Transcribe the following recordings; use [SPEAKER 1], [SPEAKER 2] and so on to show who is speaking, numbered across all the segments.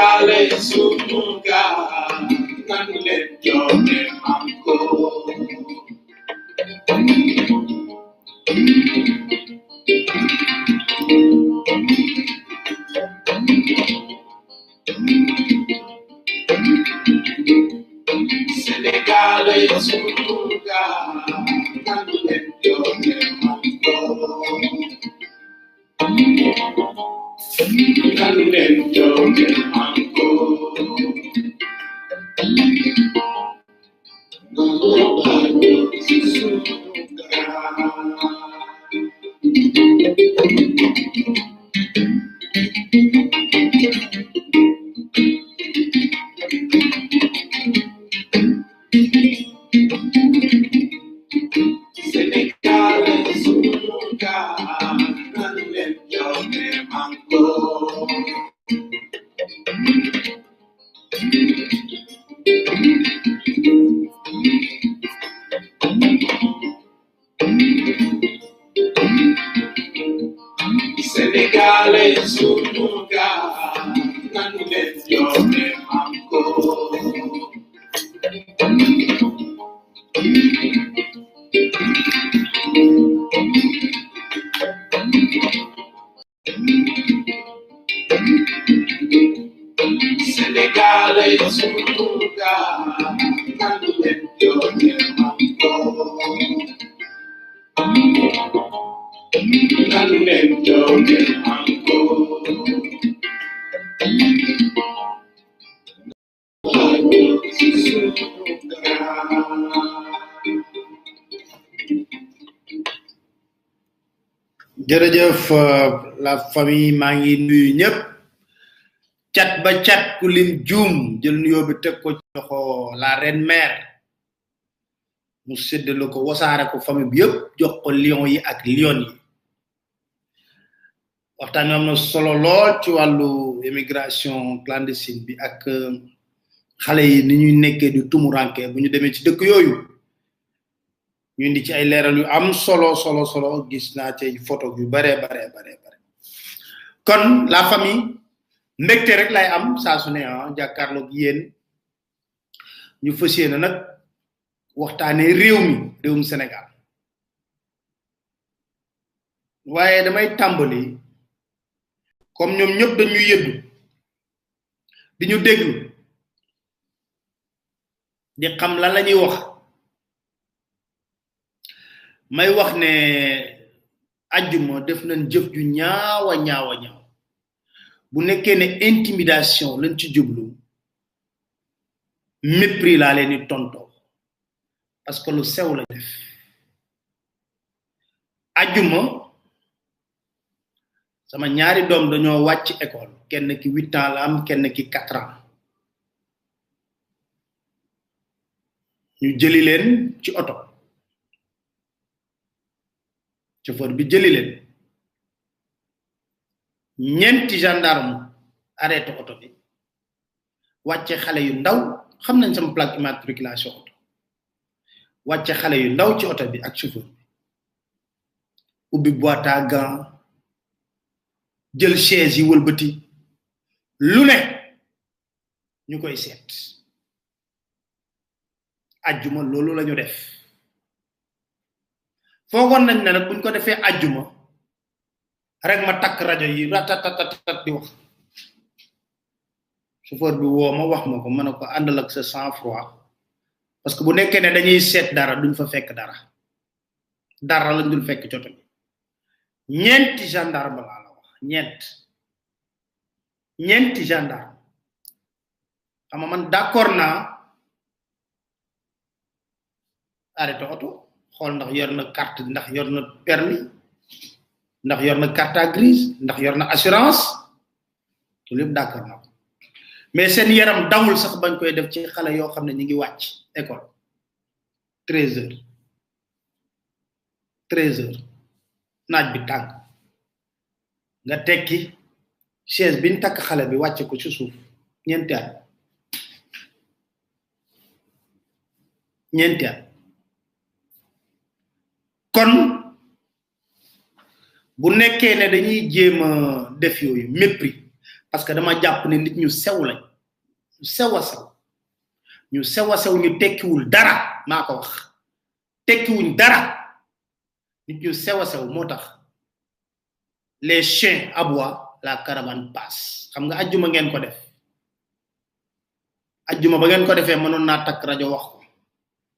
[SPEAKER 1] Senegal es un lugar tan lento de manco. Senegal es un lugar tan lento de manco. Tan lento de manco. Senegal es un lugar tan lento de manco. Senegal es un lugar tan lento de manco. Senegal es un lugar tan lento de manco. Tan lento de manco.
[SPEAKER 2] jërëjëf la famille maa ngi nuyu ñëpp cat ba cat ku lim juum jël nuyoo bi teg ko ci loxo la reine mère mu séddale ko wasaare ko famille bi yëpp jox ko lion yi ak lion yi waxtaan am na solo lool ci wàllu immigration clandestine bi ak xale yi ni ñuy nekkee di tumuranke bu ñu demee ci dëkk yooyu ñu indi ci ay leeral yu am solo gis naa ci photo yu bare kon la famille mbégte rek lay am saa su ne jàkkaarloog yéen ñu fas yéene nag waxtaanee réewum Sénégal waaye damay tàmbali comme ñoom ñëpp dañu yëddu di ñu déglu di xam lan la ñuy wax may wax ne aljuma def nañ jëf ju ñaawa bu nekkee ne intimidation lañ ci jublu mépris laa leen di tontoo parce que lu sew la def aljuma sama ñaari doom dañoo wàcc école kenn ki 8 ans la am kenn ki 4 ans ñu jëli leen ci oto chauffeur bi jëli leen ñeenti gendarme arrêté auto bi wàcce xale yu ndaw xam nañ sama plaque immatriculation auto wàcce xale yu ndaw ci auto bi ak chauffeur bi ubbi boîte à gants jël chaise yi wëlbati lu ne ñu koy seet aljuma loolu lañu def foogoon nañ ne nag buñ ko defee aljuma rek ma takk rajo yi ratatatat di wax chauffeur bi woo ma wax ma ko mën a ko àndal ak sa sang froid parce que bu nekkee ne dañuy seet dara duñ fa fekk dara lañ dul fekk coto bi ñeenti gendarme laa la wax ñeenti gendarme xam nga man d'accord naa arrêté auto xool ndax yor na carte ndax yor na permis ndax yor na carte grise ndax yor na assurance tout lépp d'accord na mais seen yaram dawul sax bañ koy def ci xale yoo xam ne ñi ngi wàcc école 13h naaj bi tàng nga tekki chaise biñ takk xale bi wàcce ko ci suuf ñeenti at kon bu nekkee ne dañuy jéem a def yooyu mépris parce que dama japp ne nit ñu sew lañ ñu sew ñu tekkiwul dara mako wax tekkiwuñ dara nit ñu sew motax les chiens aboient la caravane passe xam nga aljuma ngeen ko def aljuma ba ngeen ko defé mënon na tak radio wax ko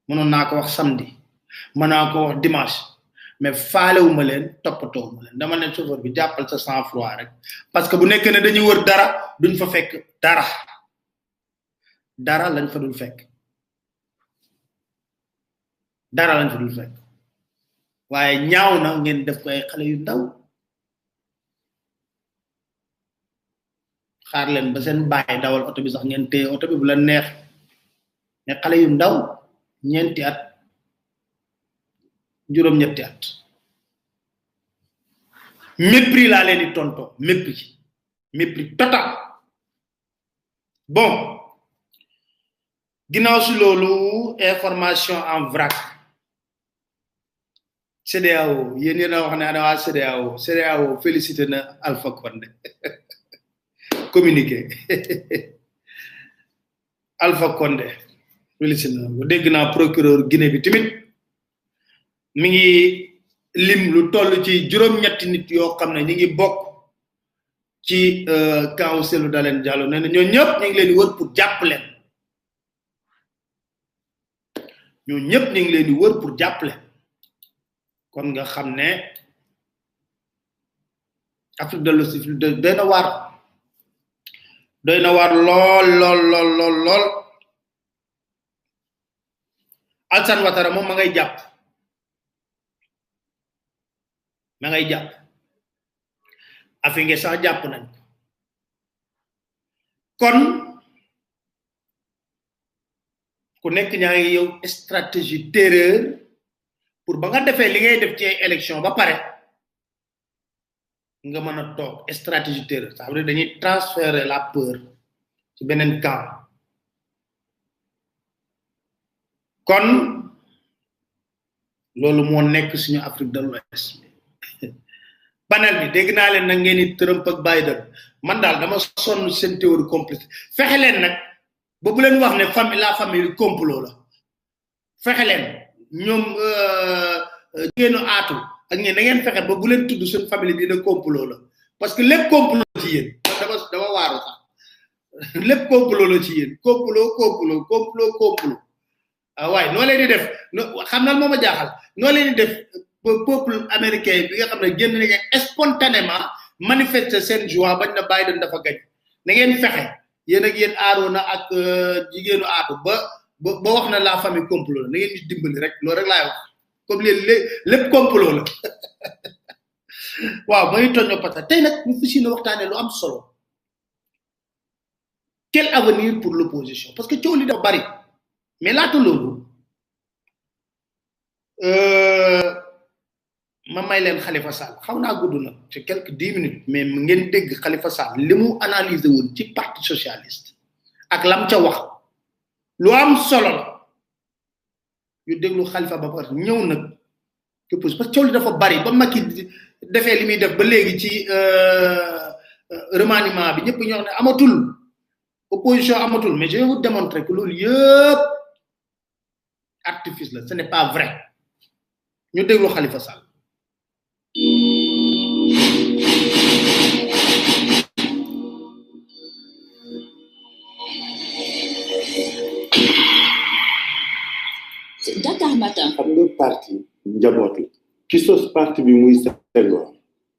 [SPEAKER 2] mënon na ko wax samedi mëna ko wax dimanche mais faalewuma len topatowuma len dama ne chauffeur bi jappal sa sang froid rek parce que bu nek ne dañuy wër dara duñ fa fekk dara lañ fa dul fekk waye ñaaw na ngeen def ko ay xalé yu ndaw xaar leen ba seen baay dawal auto bi sax ngeen téye auto bi bu la neex ne xalé yu ndaw ñenti at juroom ñetti at mépris la leen di tonto mépris total bon ginaaw ci lolu information en vrac CDAO yeen yena wax ne ana wa CDAO félicité na Alpha Condé communiqué Alpha Condé félicité na dégg na procureur Guinée bi timit mi ngi lim lu toll ci juroom ñetti nit yo xamne ñi ngi bok ci kaw Cellou Dalein Diallo neena ñoo ñep ñi ngi leen wër pour japp leen ñoo ñep ñi ngi leen wër pour japp leen kon nga xamne Afrique de l'Ouest doyna war lol Alassane Ouattara mom ma ngay japp afinge sax japp nañ kon ku nek ñaay yow stratégie terreur pour ba nga défé li ngay def ci élection ba paré nga mëna tok stratégie terreur ça veut dire dañuy transférer la peur ci benen camp kon lolu mo nek suñu Afrique de l'Ouest panel bi dégg naa leen nag ngeen ni Trump ak Biden man daal dama sonn seen théorie complète fexe leen nag ba bu leen wax ne la famille complot la fexe leen ñoom ngeen aatu ak ñeen da ngeen fexe ba bu leen tudd seen famille bi ne complot la parce que lépp complot ci yéen dama waaru sax lépp complot la ci yéen complot ah waaye noo leen di def xam naa moo ma jaaxal noo leen di def peuple américain bi nga xam ne génn nañ spontanément manifester seen joie bañ na Biden dafa gañ na ngeen fexe yéen ak yéen Arona ak jigéenu aatu ba wax na la famille complot la na ngeen ñu dimbali rek loolu rek laay wax comme lépp complot la waaw may toño pata tey nag ñu fi na waxtaanee lu am solo quel avenir pour l'opposition parce que coow li dafa bari mais laata loolu ma may leen Khalifa Sall xawna guddu na ci quelques 10 minutes mais ngeen dégg Khalifa Sall limu analyser won ci parti socialiste ak lam ca wax lu am solo la yu déglu Khalifa ba par ñew nak que parce que ciolu dafa bari ba Macky defé limi def ba légui ci remaniement bi ñepp ñoo ne amatul opposition amatul mais je vais vous démontrer que lool yépp artifice là ce n'est pas vrai ñu déglu Khalifa Sall
[SPEAKER 3] Dakar Matin. Xam nga parti njaboot la ki sos parti bi muy Senghor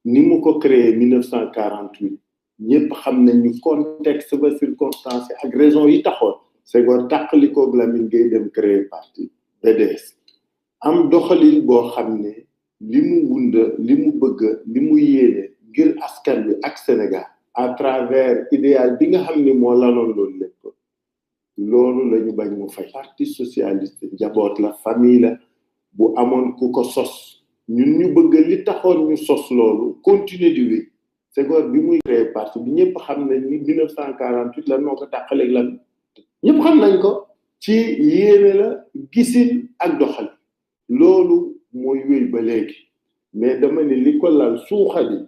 [SPEAKER 3] ni mu ko créé 1948 ñepp xam nañ ñu contexte ba circonstance ak raison yi taxoon Senghor tàqalikoo Lamine Gueye dem créer parti PDS am doxalin boo xam ne li mu wunda li mu bëgg li mu yéene ngir askan bi ak Sénégal à travers idéal bi nga xam ne moo laloon loolu lépp loolu lañu bañ mu fay parti socialiste njaboot la famille la bu amoon ku ko sos ñun ñu bëgg li taxoon ñu sos loolu continuer di wéy Senghor bi muy créer parti bi ñëpp xam nañ ni 1948 la noo ko tàqaleeg lan ñëpp xam nañ ko ci yéene la gisin ak doxal loolu mooy wéy ba léegi mais dama ne li ko lal suuxali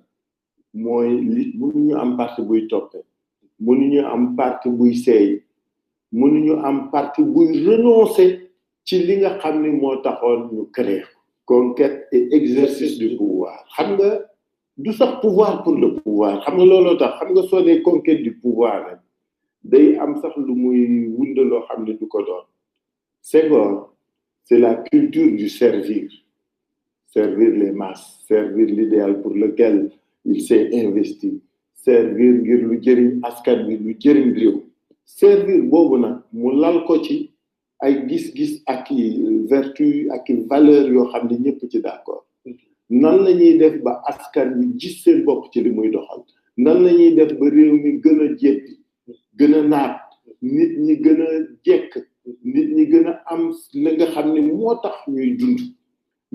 [SPEAKER 3] mooy li bu ñu am parti buy toppee mënuñu am parti buy seey mënuñu am parti buy renoncer ci li nga xam ni moo taxoon ñu créer conquête et exercice du pouvoir xam nga du sax pouvoir pour le pouvoir xam nga looloo tax xam nga soo dee conquête du pouvoir rek day am sax lu muy wund loo xam ne du ko doon Senghor c'est la culture du servir les masses servir l'idéal pour lequel il s'est investi servir ngir lu jëriñ askan bi lu jëriñ réew servir boobu nag mu lal ko ci ay gis-gis ak i vertu ak i valeur yoo xam ne ñëpp ci d'accord nan la ñuy def ba askan bi gis seen bopp ci li muy doxal nan la ñuy def ba réew mi gën a jéppi gën a naat nit ñi gën a jekk nit ñi gën a am li nga xam ne moo tax ñuy dund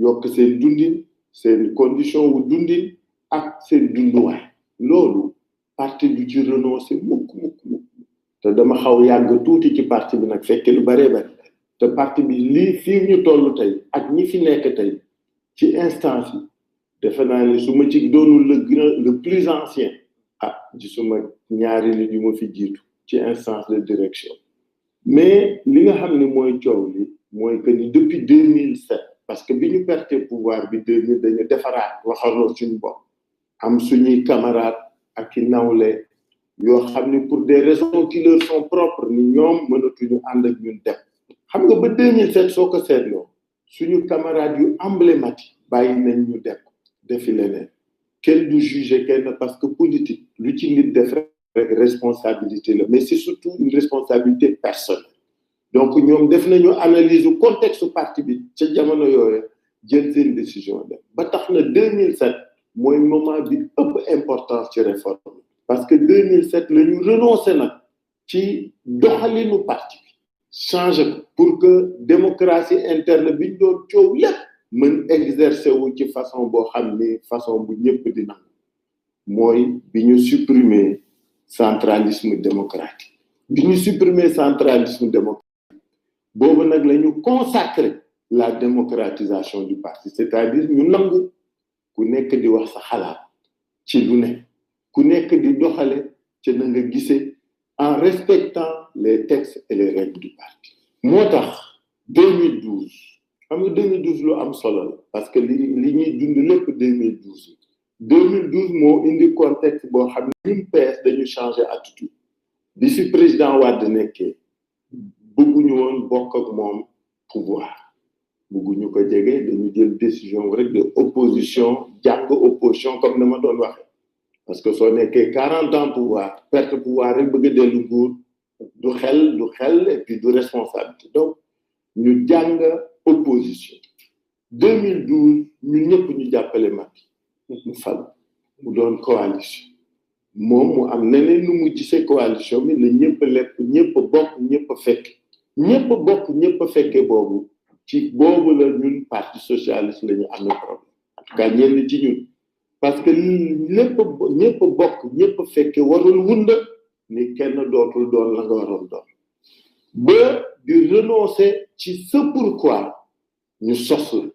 [SPEAKER 3] yokk seen dundin seen condition wu dundin ak seen dunduwaay loolu parti du ci renoncer mukk te dama xaw yàgg tuuti ci parti bi nag fekke lu bare te parti bi lii fii ñu toll tey ak ñi fi nekk tey ci instance yi defe naa ne su ma ci doonul le plus ancien gisuma ñaari nit yu ma fi jiitu ci instance de direction mais li nga xam ne mooy coow li mooy que ni depuis 2007 parce que bi ñu perte pouvoir bi 2000 dañu defaraat waxaloo suñu bopp am suñuy camarades ak i nawle yoo xam ne pour des raisons qui leur sont propres ni ñoom mënatuñu ànd ak ñun dem xam nga ba 2007 soo ko seetloo suñu camarades yu emblématique bàyyi nañ ñu dem defi leneen kenn du juger kenn parce que politique lu ci nit def rek responsabilité la mais c'est surtout une responsabilité personnelle donc ñoom def nañu analyse u contexte parti bi ca jamono yooyu jël seen décision dem ba tax na 2007 mooy moment bi ëpp importance ci réforme parce que 2007 la ñu renoncé nag ci doxalinu parti bi changé ko pour que démocratie interne bi ñu doon coow lépp mën exercer wu ci façon boo xam ni façon bu ñëpp di nangu mooy bi ñu supprimer centralisme démocratique bi ñu supprimer centralisme démocratique boobu nag la ñu consacrer la démocratisation du parti c'est-à-dire ñu nangu ku nekk di wax sa xalaat ci lu ne ku nekk di doxale ci na nga gisee en respectant les textes et les règles du parti moo tax 2012 xam nga 2012 lu am solo la parce que li ñuy dund lépp 2012 moo indi contexte boo xam ne ñun PS dañu changer attitude bi fi président Wade nekkee bëgguñu woon bokk ak moom pouvoir bëgguñu ko jege dañu jël décision rek de opposition jàng opposition comme na ma doon waxee parce que soo nekkee 40 ans pouvoir perte pouvoir rek bëgg a dellu nguur du xel et puis du responsabilité donc ñu jàng opposition 2012 ñun ñëpp ñu jàppale Macky mu fal mu doon coalition moom mu am neneen nu mu gisee coalition bi la ñëpp bokk ñëpp fekke boobu ci boobu la ñun parti socialiste la ñu amee problème en tout cas ñenn ci ñun parce que ñëpp bokk ñëpp fekke warul wunda ni kenn dootul doon la nga waroon doon ba di renoncer ci ce pourquoi ñu sos la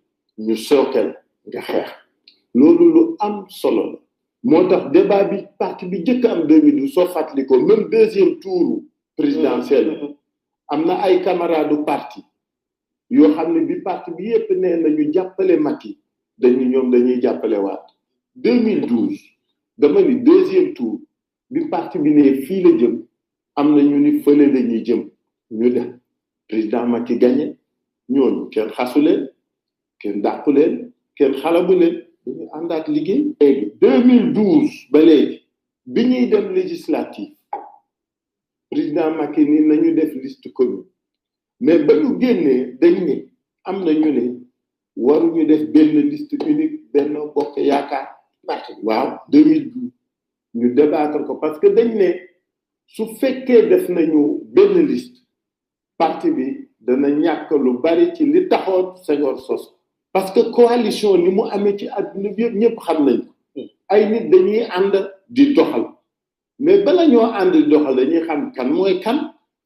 [SPEAKER 3] ñu sookeel nga xeex loolu lu am solo la moo tax débat bi parti bi jëkk am 2012 soo fàttali ko même deuxième tour présidentiel am na ay camarades du parti yoo xam ne bi parti bi yépp nee na ñu jàppale Macky dañuy jàppale waat 2012 dama ni deuxième tour bi parti bi ne fii la jëm am na ñu ni fële la ñuy jëm ñu dem président Macky gagné ñooñu kenn xasu leen kenn dàqu leen kenn xalabu leen dañu àndaat liggéey léegi 2012 ba léegi bi ñuy dem législative président Macky ni nañu def liste commune mais ba ñu génnee dañ ne am na ñu ne waruñu def benn liste unique benn bokk yaakaar waaw 2012 ñu débattre ko parce que dañ ne su fekkee def nañu benn liste parti bi dana ñàkk lu bari ci li taxoon Senghor sos parce que coalition ni mu amee ci àdduna bi yëpp ñëpp xam nañ ko ay nit dañuy ànd di doxal mais bala ñoo ànd di doxal dañuy xam kan mooy kan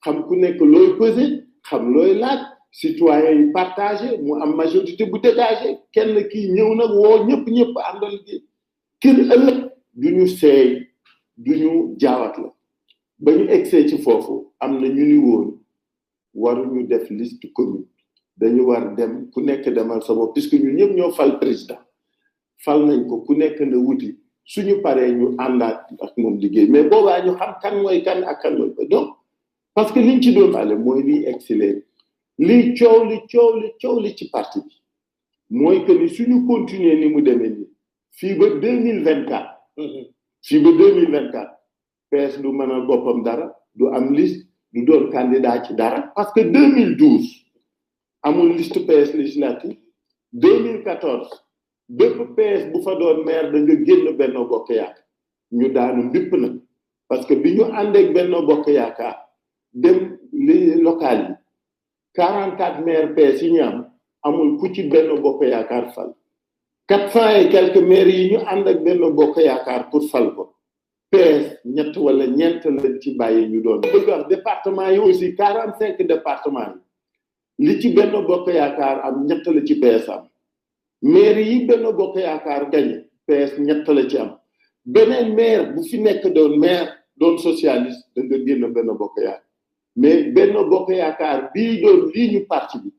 [SPEAKER 3] xam ku nekk looy peser xam looy laaj citoyens yi partagé mu am majorité bu dégagé kenn kii ñëw nag woo ñëpp àndal liggéey kër ëllëg du ñu seey du ñu jaawat la ba ñu egsee ci foofu am na ñu ni woon waruñu def liste commune dañu war dem ku nekk demal sa bopp puisque ñun ñëpp ñoo fal président fal nañ ko ku nekk na wuti suñu paree ñu àndaat ak moom liggéey mais boobaa ñu xam kan mooy kan ak kan mooy donc parce que liñ ci doon ale mooy liy excellé lii coow li ci parti bi mooy que ni suñu continuer ni mu demee nii fii ba 2024 fii ba 2024 PS du mënal boppam dara du am liste du doon candidat ci dara parce que 2012 amul liste PS législative 2014 bépp PS bu fa doon maire da nga génn Benno Bokk Yaakaar ñu daanu mbipp nag parce que bi ñu àndeek Benno Bokk Yaakaar dem li local yi 44 maires PS yi ñu am amul ku ci Benno Bokk Yaakaar fal 400 et quelques maires yi ñu ànd ak Benno Bokk Yaakaar pour fal ko PS ñett wala ñeent la ci bàyyi ñu doon bëgg wax département yi aussi 45 départements yi li ci Benno Bokk Yaakaar am ñett la ci PS am maire yi Benno Bokk Yaakaar gañe PS ñett la ci am beneen maire bu fi nekk doon maire doon socialiste da nga génn Benno Bokk Yaakaar mais Benno Bokk Yaakaar bii doon lii ñu parti bi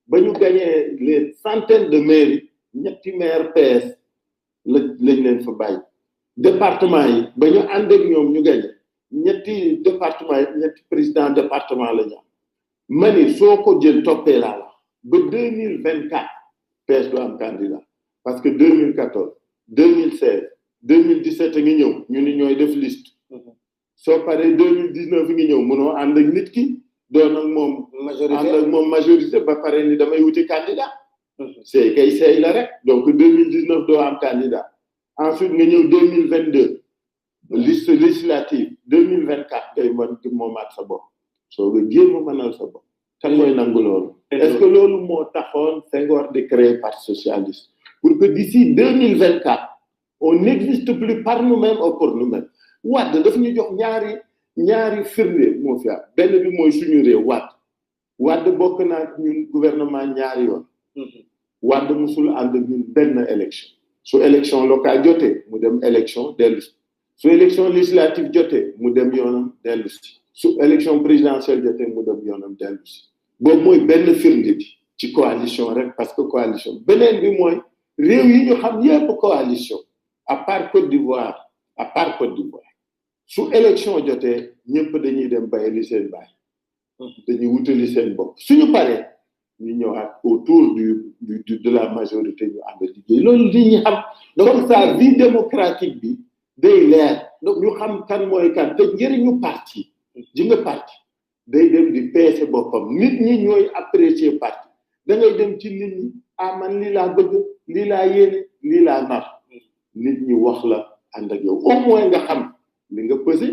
[SPEAKER 3] ba ñu gañee les centaines de maires ñetti maire PS lañ leen fa bàyyi département yi ba ñu ànd ak ñoom ñu gañe ñetti département yi ñetti président département la ñu am ma ni soo ko jël toppee laa la ba 2024 PS du am candidat parce que 2014 2016 2017 a ngi ñëw ñu ni ñooy def liste soo paree 2019 ngi ñëw mënoo ànd ak nit ki doon ak moom ànd ak moom majorité ba pare ni damay wuti candidat c'est kay seey la rek donc 2019 doo am candidat ensuite nga ñëw 2022 liste législative 2024 ngay mën moomaat sa bopp soo nga jéem a mënal sa bopp kan mooy nangu loolu est-ce que loolu moo taxoon Senghor di créer parti socialiste pour que d'ici 2024 on n'existe plus par nous-mêmes ou pour nous-mêmes Wade daf ñu jox ñaari firnde moo fi am benn bi mooy suñu réew Wade bokk naa ñun gouvernement ñaari yoon Wade musul ànd ak ñun benn élection su élection locale jotee mu dem élection dellu si su élection législative jotee mu dem yoonam dellu si su élection présidentielle jotee mu dem yoonam dellu si boobu mooy benn firnde bi ci coalition rek parce que coalition beneen bi mooy réew yi ñu xam yépp coalition à part Côte d'Ivoire su élection jotee ñëpp dañuy dem bay li seen baay dañuy wutali seen bopp suñu paree ñu ñëwaat autour de la majorité ñu ànd liggéey loolu li ñu xam donc sa vie démocratique bi day leer donc ñu xam kan mooy kan te njëriñu parti ji nga parti day dem di peese boppam nit ñi ñooy apprécier parti da ngay dem ci nit ñi man lii laa bëgg lii laa yéene lii laa nar nit ñi wax la ànd ak yow au moins nga xam li nga pesé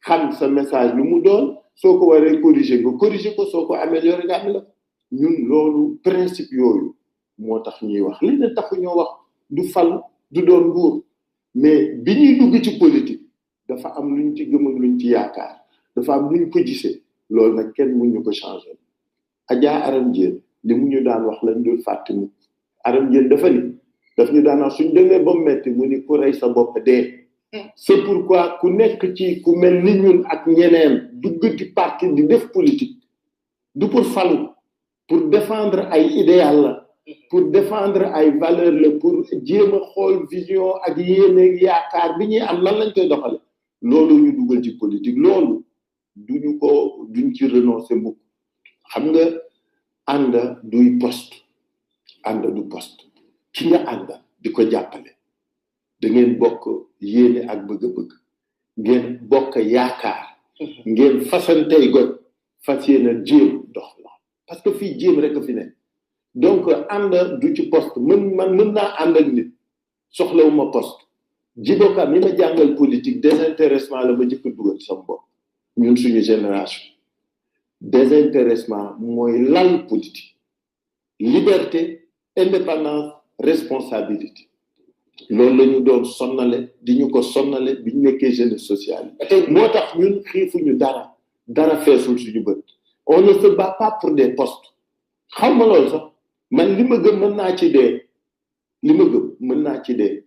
[SPEAKER 3] xam sa message lu mu doon soo ko waree corriger nga corriger ko soo ko améliorer nga am la ñun loolu principe yooyu moo tax ñuy wax li ne taxu ñoo wax du fal du doon nguur mais bi ñuy dugg ci politique dafa am luñ ci gëm ak luñ ci yaakaar dafa am luñ ko gisee loolu nag kenn mënuñu ko changer Adja Aram Diène li mu ñu daan wax lañ dul fàtte mu Aram Diène dafa ni daf ñu daan wax suñ demee ba metti mu ni ku rey sa bopp dee c'est pourquoi ku nekk ci ku mel ni ñun ak ñeneen dugg ci parti di def politique du pour falu pour défendre ay idéal la pour défendre ay valeur la pour jéem a xool vision ak yéene yaakaar bi ñuy am lan lañ koy doxale loolu ñu dugal ci politique loolu duñ ci renoncer mukk xam nga ànd du poste ki nga ànd di ko jàppale da ngeen bokk yéene ak bëgg-bëgg ngeen bokk yaakaar ngeen fasantey goj fas yéene jéem dox la parce que fii jéem rek a fi ne donc ànd du ci poste mën naa ànd ak nit soxlawuma poste jiboka mi ma jàngal politique désintéressement la ma njëkk a dugal sama bopp ñun suñu génération désintéressement mooy lal politique liberté indépendance responsabilité loolu la ñu doon sonnale di ñu ko sonnale bi ñu nekkee jeunesse sociale yi moo tax ñun xiifuñu dara feesul suñu bët on ne se bat pas pour des postes xam nga loolu sax man li ma gëm mën naa ci dee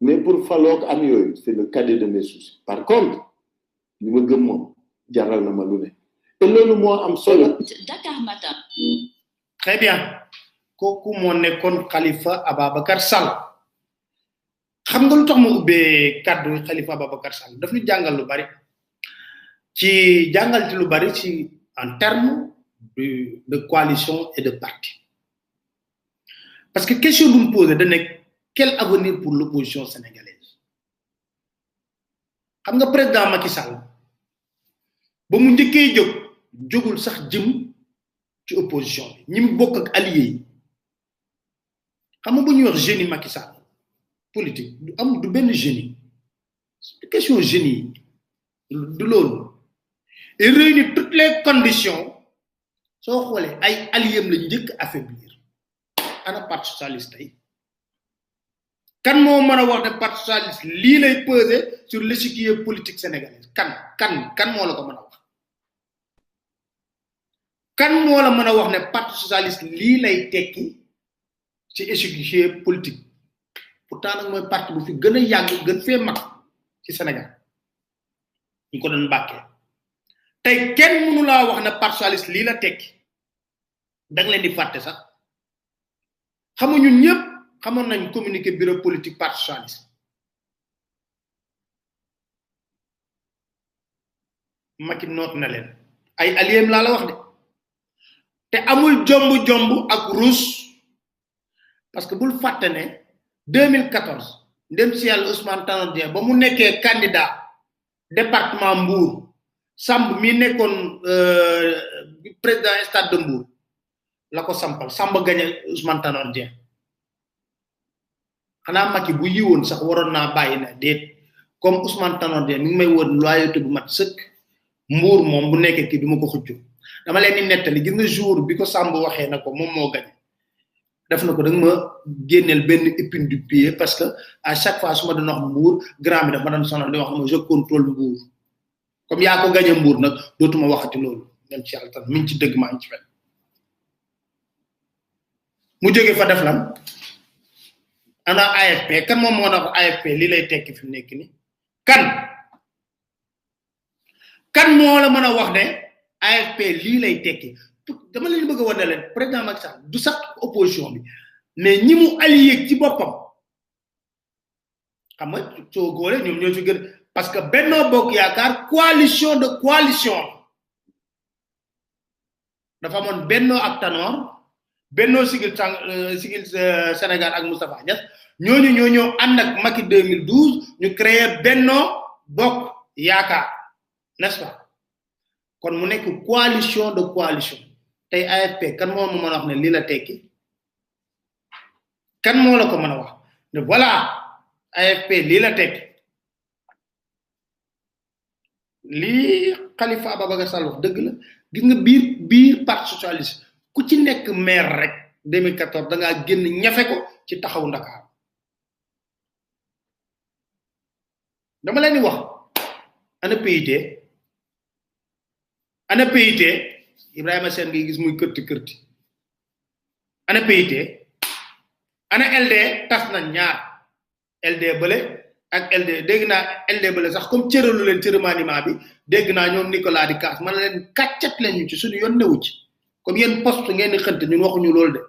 [SPEAKER 3] mais pour faloog am yooyu c'est le cadet de mes soucis par contre li ma gëm moom jaral na ma lu ne te loolu moo am solo.
[SPEAKER 4] Dakar Matin.
[SPEAKER 2] Très bien kooku moo nekkoon Khalifa Ababacar Sall xam nga lu tax ma ubbee kàddu Khalifa Ababacar Sall daf ñu jàngal lu bari ci jàngal ci lu bari ci en termes de coalition et de parti parce que question bu mu posé da nekk quel avenir pour l'opposition sénégalaise xam nga président Macky Sall ba mu njëkkee jógul sax jëm ci opposition bi ñi mu bokk ak allié yi xam nga bu ñuy wax génie Macky Sall politique du benn génie c'est question génie du loolu il réunit toutes les conditions soo xoolee ay alliés la njëkk affaiblir ana parti socialiste tey kan moo mën a wax ne parti socialiste lii lay peser sur l'échiquier politique sénégalais kan moo la ko mën a wax kan moo la mën a wax ne parti socialiste lii lay tekki ci échiquier politique pourtant nag mooy parti bu fi gën a yàgg gën fee mag ci Sénégal ñu ko doon bàkkee tey kenn mënu laa wax ne parti socialiste lii la tekki danga leen di fàtte sax xam nga ñun ñëpp xamoon nañ communiqué bureau politique parti socialiste Macky noot na leen ay alliés laa la wax de te amul jomb ak ruus parce que bul fàtte ne 2014 ndem si yàlla Ousmane Tanor Dieng ba mu nekkee candidat département Mbour Samb mi nekkoon président stade de Mbour la ko sampal Samba gagné Ousmane Tanor Dieng xanaa Macky bu yiwoon sax waroon naa bàyyi na déet comme Ousmane Tanor Dieng mi ngi may woon loyauté bu mat sëkk Mbour moom bu nekkee kii du ma ko xëccu dama leen di nettali gis nga jour bi ko Samb waxee na ko moom moo gagné def na ko da nga ma génneel benn épine du pied parce que à chaque fois su ma doon wax Mbour grand bi dafa doon sonal di wax ma je contrôle Mbour comme yaa ko gagné Mbour nag dootuma waxati loolu dem ci yàlla tan mi ngi ci dëgg maa ngi ci fen mu jóge fa def lan ana AFP kan moom moo wax AFP lii lay tekki fi mu nekk ni kan moo la mën a wax ne AFP lii lay tekki dama leen bëgg a wane leen président Macky Sall du sax opposition bi mais ñi mu allié ci boppam xam nga soo góole ñoom ñoo ci gën parce que Benno Bokk Yaakaar coalition de coalition dafa amoon Benno ak Tanor Benno Siggil Sénégal ak Moustapha Niasse ñoo ñoo ànd ak Macky 2012 ñu créé Benno Bokk Yaakaar n'est-ce pas kon mu nekk coalition de coalition tey AFP kan moo ma mën a wax ne lii la tekki kan moo la ko mën a wax ne voilà AFP lii la tekki lii Khalifa Ababacar Sall wax dëgg la gis nga biir parti socialiste ku ci nekk maire rek 2014 da ngaa génn ñafe ko ci taxawu Ndakaar dama leen di wax ana PIT Ibrahima Sène ngay gis muy kërti ana PIT ana LD tas na ñaar LD bële ak LD dégg naa LD bële sax comme cëralu leen ci remaniement bi dégg naa ñoom Nicolas di kaas man leen kàccat leen ñu ci suñu yoon newu ci comme yéen poste ngeen di xënt ñun waxuñu loolu de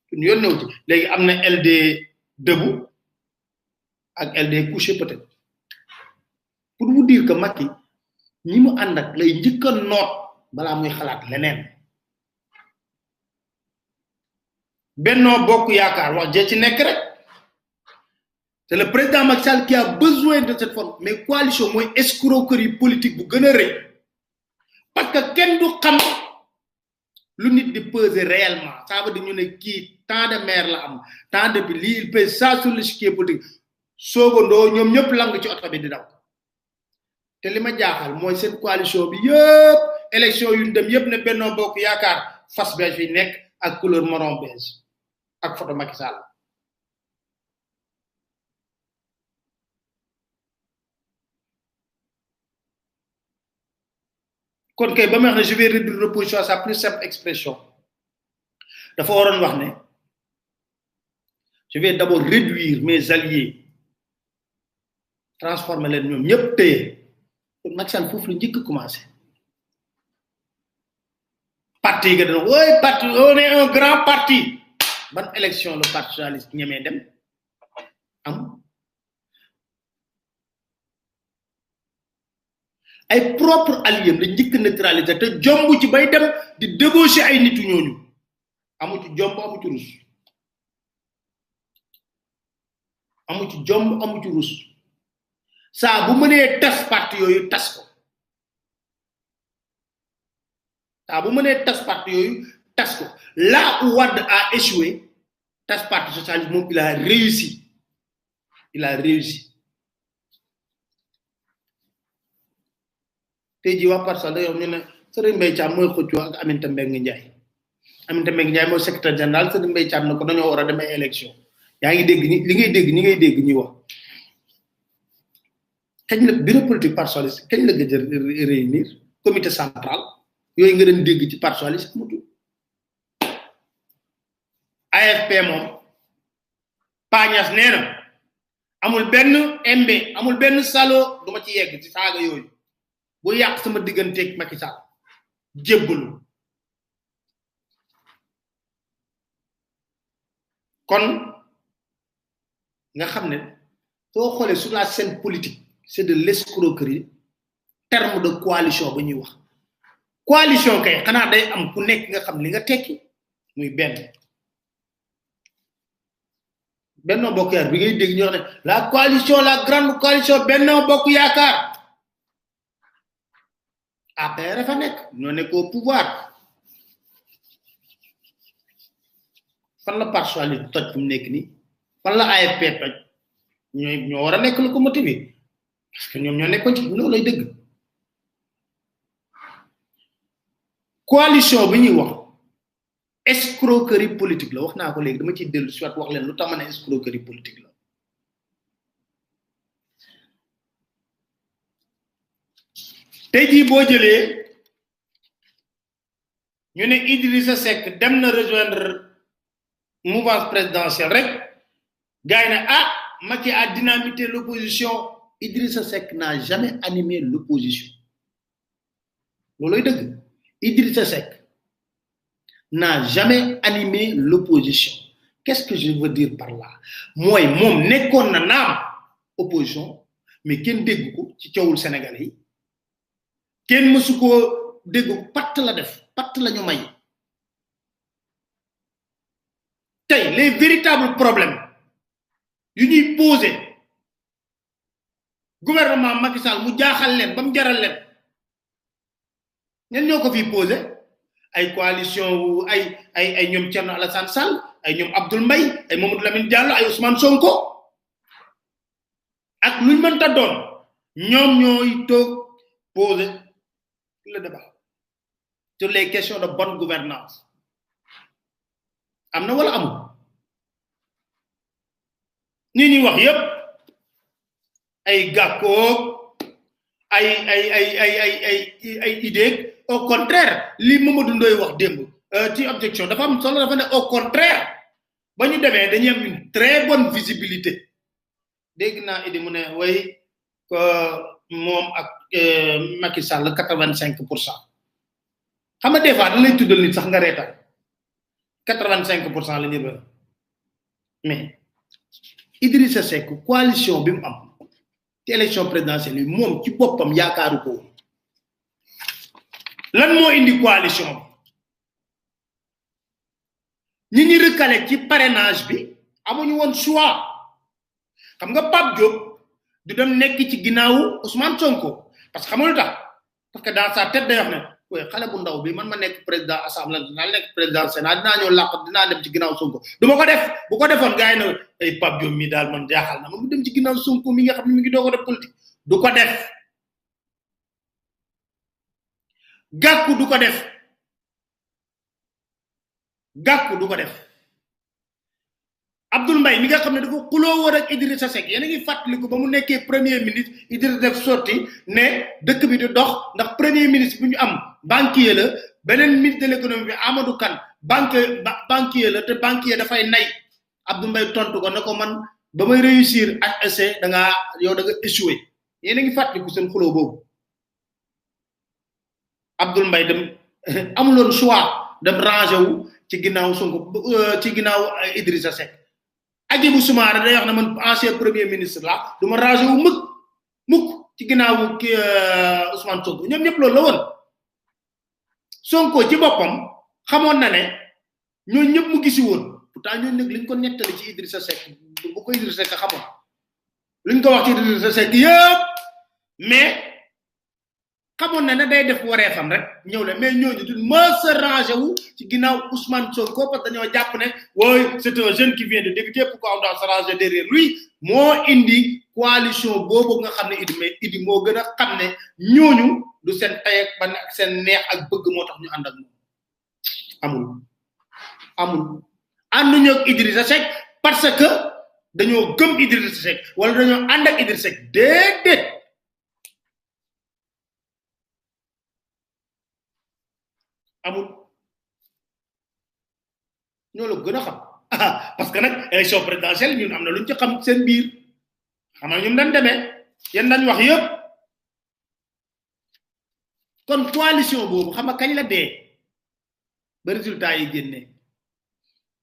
[SPEAKER 2] suñu yoon newu ci léegi am na LD debout ak LD couché peut-être pour vous dire que Macky ñi mu ànd ak lay njëkk a noot balaa muy xalaat leneen Benno Bokk Yaakaar wax jee ci nekk rek c'est le président Macky Sall qui a besoin de cette forme mais coalition mooy escroquerie politique bu gën a rëy parce que kenn du xam lu nit di peser réellement ça veut dire ñu ne kii tant de maire la am tant de bi lii il pèse ça sur l'échiquier politique soogandoo ñoom ñëpp lang ci oto bi di daw te li ma jaaxal mooy seen coalition bi yëpp élection yu ñu dem yëpp ne Benno Bokk Yaakaar fas beige fi nekk ak couleur marron beige ak photo Macky Sall kon kay ba ma wax ne je vais réduire l'opposition à sa plus simple expression dafa waroon wax ne je vais d'abord réduire mes alliés transformer leen ñoom ñëpp téye Macky Sall foofu la njëkk commencé parti ga dana oui parti on est un grand parti ban élection le parti socialiste ñemee dem am ay propre alliés la njëkk neutraliser te jomb ci bay dem di débaucher ay nitu ñooñu amu ci jomb amu ci rus amu ci jomb amu ci rus saa bu mënee tas parti yooyu tas ko saa bu mënee tas parti yooyu tas ko là où Wade a échoué tas parti socialiste moom il a réussi tey jii waa parti da yow ñu ne Serigne Mbaye Thiam mooy xëccoo ak Aminata Mbengue Ndiaye mooy secrétaire général Serigne Mbaye Thiam na ko dañoo war a demee élection yaa ngi dégg li ngay dégg ñi ngay dégg ñuy wax kañ la bureau politique parti socialiste kañ la gëj a réunir comité central yooyu nga doon dégg ci parti socialiste amatul AFP moom Pagnas nee na amul benn MB amul benn salo duma ci yegg ci saaga yooyu bu yàq sama digganteeg Macky Sall jébbalu kon nga xam ne soo xoolee sur la scène politique c'est de l'escroquerie terme de coalition ba ñuy wax coalition kay xanaa day am ku nekk nga xam li nga tekki muy Benno Bokk Yaakaar bi ngay dégg ñu wax ne la coalition la grande coalition Benno Bokk Yaakaar APR fa nekk ñoo nekk au pouvoir fan la parti socialiste toj fu mu nekk nii fan la AFP toj ñoo war a nekk locomotive bi parce que ñoom ñoo nekkoon ci loolu lay dëgg coalition bi ñuy wax escroquerie politique la wax naa ko léegi dama ciy dellu soit wax leen lu tax ma ne escroquerie politique la tey jii boo jëlee ñu ne Idrissa Seck dem na rejoindre mouvance présidentielle rek gars yi ne Macky a dynamité l'opposition Idrissa Seck n'a jamais animé l'opposition looloy dëgg Idrissa Seck n'a jamais animé l'opposition qu'est-ce que je veux dire par là mooy moom nekkoon na naam opposition mais kenn dégg ko ci coowul Sénégalais yi kenn mësu ko dégg patt la def patt la ñu may tey les véritables problèmes yu ñuy poser gouvernement Macky Sall mu jaaxal leen ba mu jaral leen ñen ñoo ko fi poser ay coalition wu ay ñoom Thierno Alassane Sall ay ñoom Abdoul Mbaye ay Mamadou Lamine Diallo ay Ousmane Sonko ak luñ mënta doon ñoom ñooy toog poser le débat sur les questions de bonne gouvernance am na wala amul ñi wax yépp ay gàkkoog ay idée au contraire li Mamadou Ndoye wax démb ci objection dafa am solo dafa ne au contraire ba ñu demee dañuy am une très bonne visibilité dégg naa idée mu ne way moom ak Macky Sall 85%. xam nga des fois dañ lay tuddal nit sax nga reetaan 85% la ñu bëgg mais Idrissa Seck coalition bi mu am ci élection présidentielle yi moom ci boppam yaakaaru ko lan moo indi coalition bi ñi recalé ci parrainage bi amuñu woon choix xam nga Pape Diop du dem nekk ci ginnaawu Ousmane Sonko parce que xam nga lu tax parce que dans sa tête day wax ne oui xale bu ndaw bi man ma nekk président assemblée nationale nekk président sénat dinaa ñëw làq dinaa dem ci ginnaaw Sonko du ma ko def bu ko defoon gars yi ne ay Pape Diop mi daal man jaaxal na ma mu dem ci ginnaaw Sonko mi nga xam ne mi ngi doog a def politique du ko def Gakou du ko def Abdoul Mbaye mi nga xam ne dafa xuloo woon ak Idrissa Seck yéen a ngi fàttaliku ba mu nekkee premier ministre Idrissa def sorti ne dëkk bi di dox ndax premier ministre bu ñu am banquier la beneen ministre de l'économie bi Amadou Kane banquier la te banquier dafay nay Abdoul Mbaye tontu ko ne ko man ba may réussir HEC da nga échoué yéen a ngi fàttaliku seen xuloo boobu Abdoul Mbaye dem amuloon choix dem rangé wu ci ginnaaw Sonko ci ginnaaw Idrissa Seck Hadjibou Soumaré day wax ne man ancien premier ministre la duma rangé wu mukk ci ginnaaw Ousmane Sonko ñoom ñëpp loolu la woon Sonko ci boppam xamoon na ne ñoo ñëpp mu gisi woon pourtant ñoo nag liñ ko nettali ci Idrissa Seck bu ko Idrissa Seck xamoon liñ ko wax ci Idrissa Seck yëpp mais xamoon na ne day def wareefam rek ñëw la mais ñooñu du mës a rangé wu ci ginnaaw Ousmane Sonko parce que dañoo jàpp ne wooy c'est un jeune qui vient de débuter pourquoi on doit se ranger derrière lui moo indi coalition boobu nga xam ne Idi moo gën a xam ne ñooñu du seen tay ak ban ak seen neex ak bëgg moo tax ñu ànd ak moom amul ànduñu ak Idrissa Seck parce que dañoo gëm Idrissa Seck wala dañoo ànd ak Idrissa Seck déedéet amul ñoo la gën a xam parce que nag élection présidentielle ñun am na luñ ci xam seen biir xam nga ñun dañ demee yéen dañ wax yëpp kon coalition boobu xam nga kañ la dee ba résultat yi génnee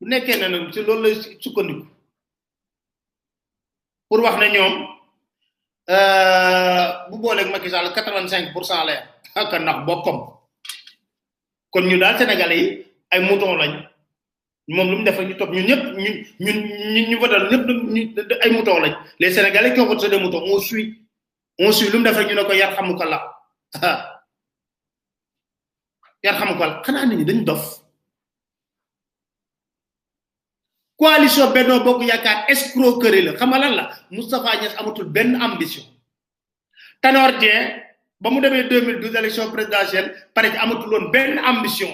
[SPEAKER 2] bu nekkee ne nag ci loolu la sukkandiku pour wax ne ñoom bu booleeg Macky Sall 85% la ak ndax boppam kon ñu daal sénégalais yi ay mouton lañ moom lu mu def ñu top ñun ñëpp ñu votal ñëpp ay mouton lañ les sénégalais qui ont voté des moutons on suit lu mu def ñu ne ko yar xamu ko la yar xamu ko la xanaa nit ñi dañ dof coalition Benno Bokk Yaakaar escroquerie la xam nga lan la Moustapha Niasse amatul benn ambition Tanor Dieng ba mu demee 2012 élection présidentielle pare ci amatul woon benn ambition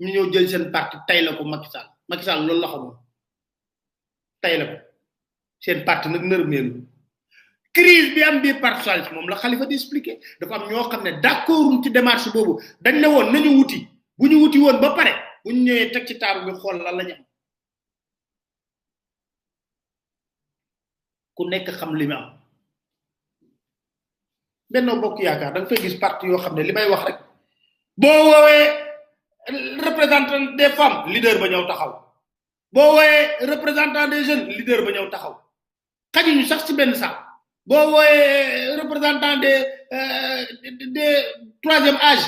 [SPEAKER 2] ñu ñëw jël seen parti tay la ko Macky Sall loolu la xamoon tay la ko seen parti nag nërmeelu crise bi am biir parti socialiste moom la Khalifa di expliquer dafa am ñoo xam ne d'accord ci démarche boobu dañ ne woon nañu wuti bu ñu wuti woon ba pare bu ñu ñëwee teg ci taaru bi xool lan la ñu am ku nekk xam li mu am Benno Bokk Yaakaar da nga fay gis parti yoo xam ne li may wax rek boo woowee représentant des femmes leader ba ñëw taxaw boo woowee représentant des jeunes leader ba ñëw taxaw xajuñu sax ci benn sax boo woowee représentant des troisième âge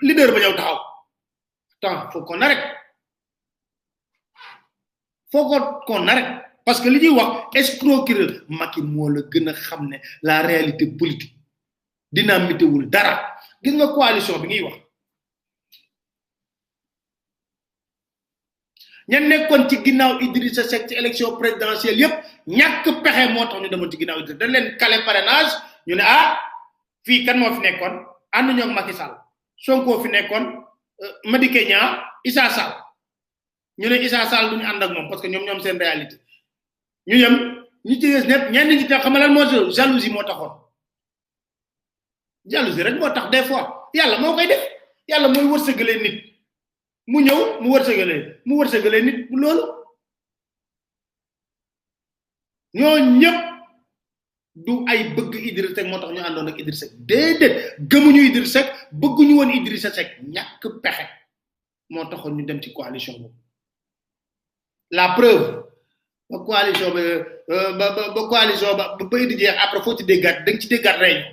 [SPEAKER 2] leader ba ñëw taxaw attends faut qu'on arrête parce que li ñuy wax escroquerie Macky moo la gën a xam ne la réalité politique dynamité wul dara gis nga coalition bi ngiy wax ña nekkoon ci ginnaaw Idrissa Seck ci élection présidentielle yépp ñàkk pexe moo tax ñu demoon ci ginnaaw Idrissa dañ leen calé parrainage ñu ne fii kan moo fi nekkoon ànduñu ak Macky Sall Sonko fi nekkoon Madické Niang Issa Sall ñu ne Issa Sall duñu ànd ak moom parce que ñoom seen réalité ñu yëm ñu ci des ñëpp ñenn ñi tax xam lan moo jalousie moo taxoon jalousie rek moo tax des fois yàlla moo koy def yàlla mooy wërsëgalee nit mu ñëw mu wërsëgalee nit loolu ñoo ñëpp du ay bëgg Idrissa Seck moo tax ñu àndoon ak Idrissa Seck déedéet gëmuñu Idrissa Seck bëgguñu woon Idrissa Seck ñàkk pexe moo taxoon ñu dem ci coalition boobu la preuve ba coalition ba coalition ba Idi jeex après foo ci déggaat da nga ci déggaat réunion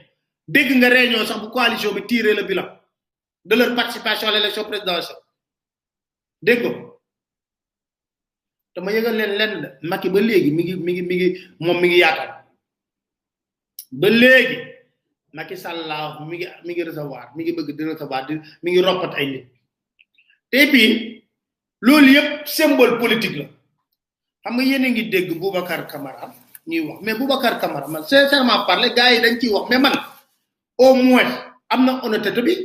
[SPEAKER 2] dégg nga réunion sax bu coalition bi tiré le bilan de leur participation à l'élection présidentielle dégg ko dama yëgal leen lenn de Macky ba léegi mi ngi yaatal ba léegi Macky Sall laa mi ngi recevoir mi ngi bëgg di recevoir mi ngi roppat ay nit te puis loolu yëpp symbole politique la xam nga yéen a ngi dégg Boubacar Camara ñuy wax mais Boubacar Camara man sincèrement parler gars yi dañ ciy wax mais man au moins am na honnêteté bi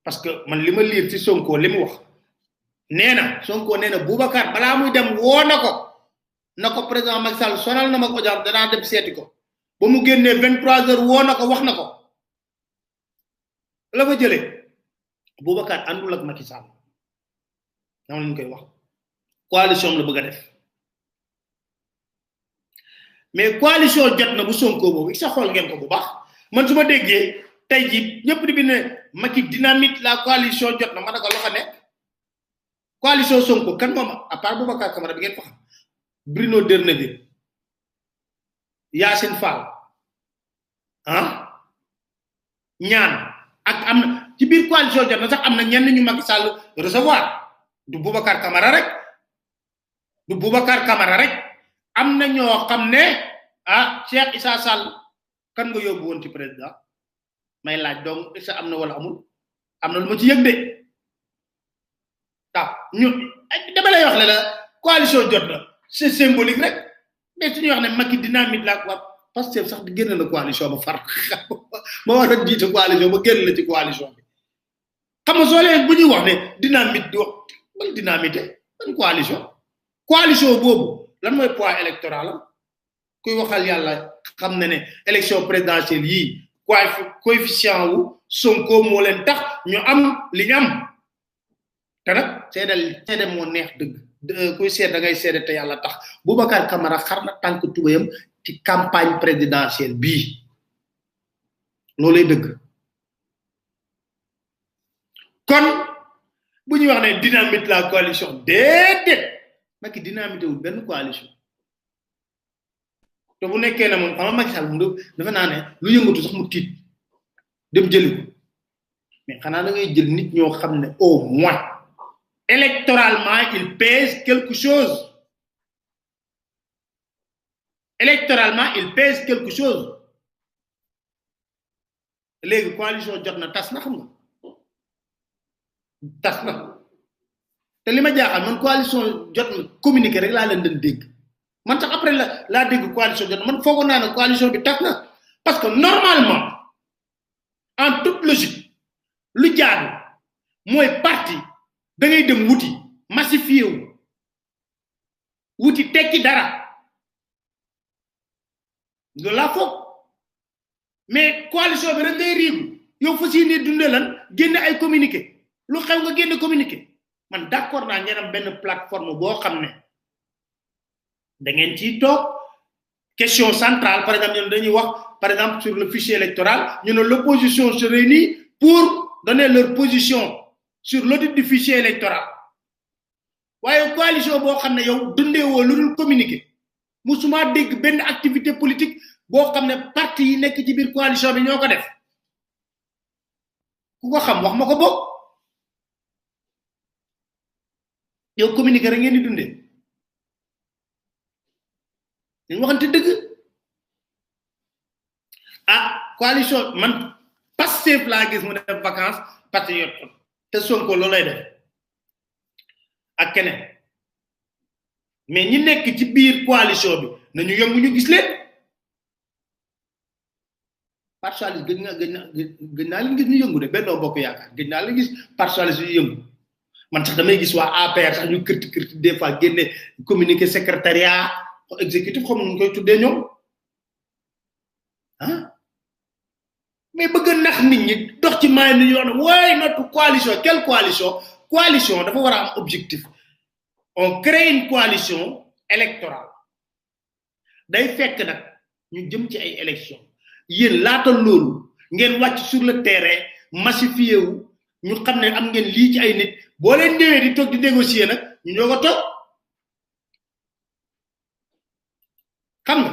[SPEAKER 2] parce que man li ma lire ci Sonko li mu wax Sonko nee na Boubacar balaa muy dem woo na ko président Macky Sall sonal na ma ko jàpp danaa dem seeti ko ba mu génnee 23h woo na ko wax na ko la fa jëlee Boubacar àndul ak Macky Sall dama leen koy wax coalition la bëgg a def mais coalition jot na bu Sonko boobu sa xool ngeen ko bu baax man suma déggé tay ji ñepp di bi ne Macky dynamite la coalition jot na ma naka lo xane coalition Sonko kan mom à part Boubacar Camara bi ngeen ko xam Bruno Derneville Yassine Fall ñaan ak am ci biir coalition jot na sax am na ñenn ñu Macky Sall recevoir du Boubacar Camara rek am na ñoo xam ne Cheikh Issa Sall kan nga yóbbu woon ci président may laaj donc Issa am na wala amul am na lu ma ci yëg de ñu dama lay wax la coalition jot na c'est symbolique rek mais suñu wax ne Macky dynamite la quoi parce que sax di génn na coalition ba far ma war a jiite coalition ba génn la ci coalition bi xam nga soo leen bu ñuy wax ne dynamite di wax ban dynamite ban coalition boobu lan mooy poids électoral am kuy waxal yàlla xam na ne élection présidentielle yii coefficient wu Sonko moo leen tax ñu am li ñu am te nag seede moo neex dëgg kuy seet da ngay seede te yàlla tax Boubacar Camara xar na tànk tubayam ci campagne présidentielle bii loolay dëgg kon bu ñuy wax ne dynamite la coalition déedéet Macky dynamité wul benn coalition te bu nekkee ne moom xam nga Macky Sall moom dafa naa ne lu yëngatu sax mu tiit dem jëli ko mais xanaa da ngay jël nit ñoo xam ne au moins électoralement il pèse quelque chose léegi coalition jot na tas na xam nga tas na te li ma jaaxal man coalition jot na communiqué rek laa leen doon dégg man sax après la dégg coalition jot na man foogoon naa ne coalition bi tas na parce que normalement en toute logique lu jaadu mooy parti da ngay dem wuti massifié wu wuti tekki dara loolu laa foog mais coalition bi rek ngay riigu yow fas yéene dundee lan génne ay communiqué lu xew nga génne communiqué man d'accord naa ngeen am benn plateforme boo xam ne da ngeen ciy toog question centrale par exemple ñun dañuy wax par exemple sur le fichier électoral ñu ne l'opposition se réunit pour donner leur position sur l'audit du fichier électoral waaye coalition boo xam ne yow dundee woo lu dul communiqué musuma dégg benn activité politique boo xam ne parti yi nekk ci biir coalition bi ñoo ko def ku ko xam wax ma ko bokk yow communiqué rek ngeen di dundee dañ waxante dëgg coalition man Pastef laa gis mu def vacances patriote te Sonko loolu lay def ak keneen mais ñi nekk ci biir coalition bi nañu yëngu ñu gis leen Parti socialiste gëj naa leen gis ñu yëngu de Benno Bokk Yaakaar gëj naa leen gis Parti socialiste yu yëngu man sax damay gis waa APR sax ñu kërti des fois génne communiqué secrétariat exécutif xam ñu koy tuddee ñoom mais bëgg nax nit ñi dox ci maay ni yoon waaye notre coalition quelle coalition dafa war a am objectif on crée une coalition électorale day fekk nag ñu jëm ci ay élections yéen laata loolu ngeen wàcc sur le terrain massifié wu ñu xam ne am ngeen lii ci ay nit boo leen ñëwee di toog di négocier nag ñu ñoo ko toog xam nga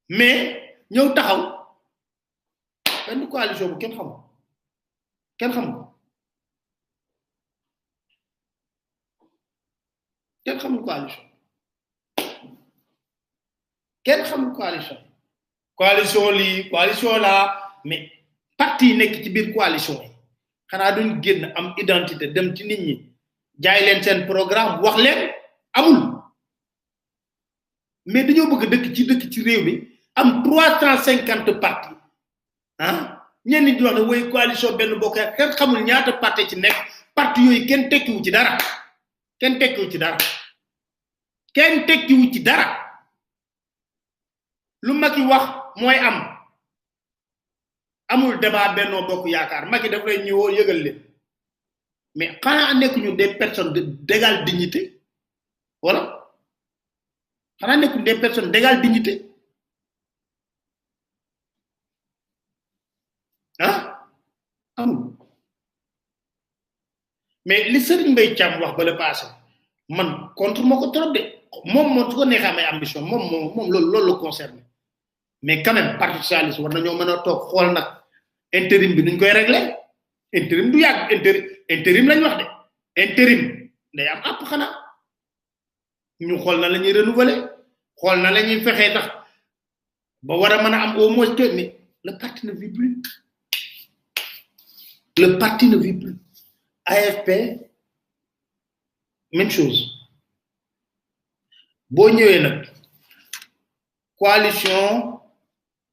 [SPEAKER 2] mais ñëw taxaw benn coalition bu kenn xamul kenn xamul coalition lii coalition laa mais parti yi nekk ci biir coalition yi xanaa duñ génn am identité dem ci nit ñi jaay leen seen programme wax leen amul mais dañoo bëgg dëkk ci réew mi am 350 partis ñenn ñi di wax ne woy coalition benn bokk kenn xamul ñaata parti ci nekk parti yooyu kenn tekkiwu ci dara lu Macky wax mooy amul débat Benno Bokk Yaakaar Macky daf lay ñëwoo yëgal leen mais xanaa nekk ñu des personnes d'égale dignité wala xanaa nekk des personnes d'égale dignité amul mais li Serigne Mbaye Thiam wax ba le passé man contre mako trop de mom su ko neexee am ay ambition mom loolu la concerné mais quand même parti socialiste war nañoo mën a toog xool nag intérim bi nuñ koy régler intérim du yàgg intérim lañ wax de intérim day am àpp xanaa ñu xool na la ñuy renouveler xool na la ñuy fexee tax ba war a mën a am au moins que mais le parti ne vit plus le parti ne vit plus AFP même chose boo ñëwee nag coalition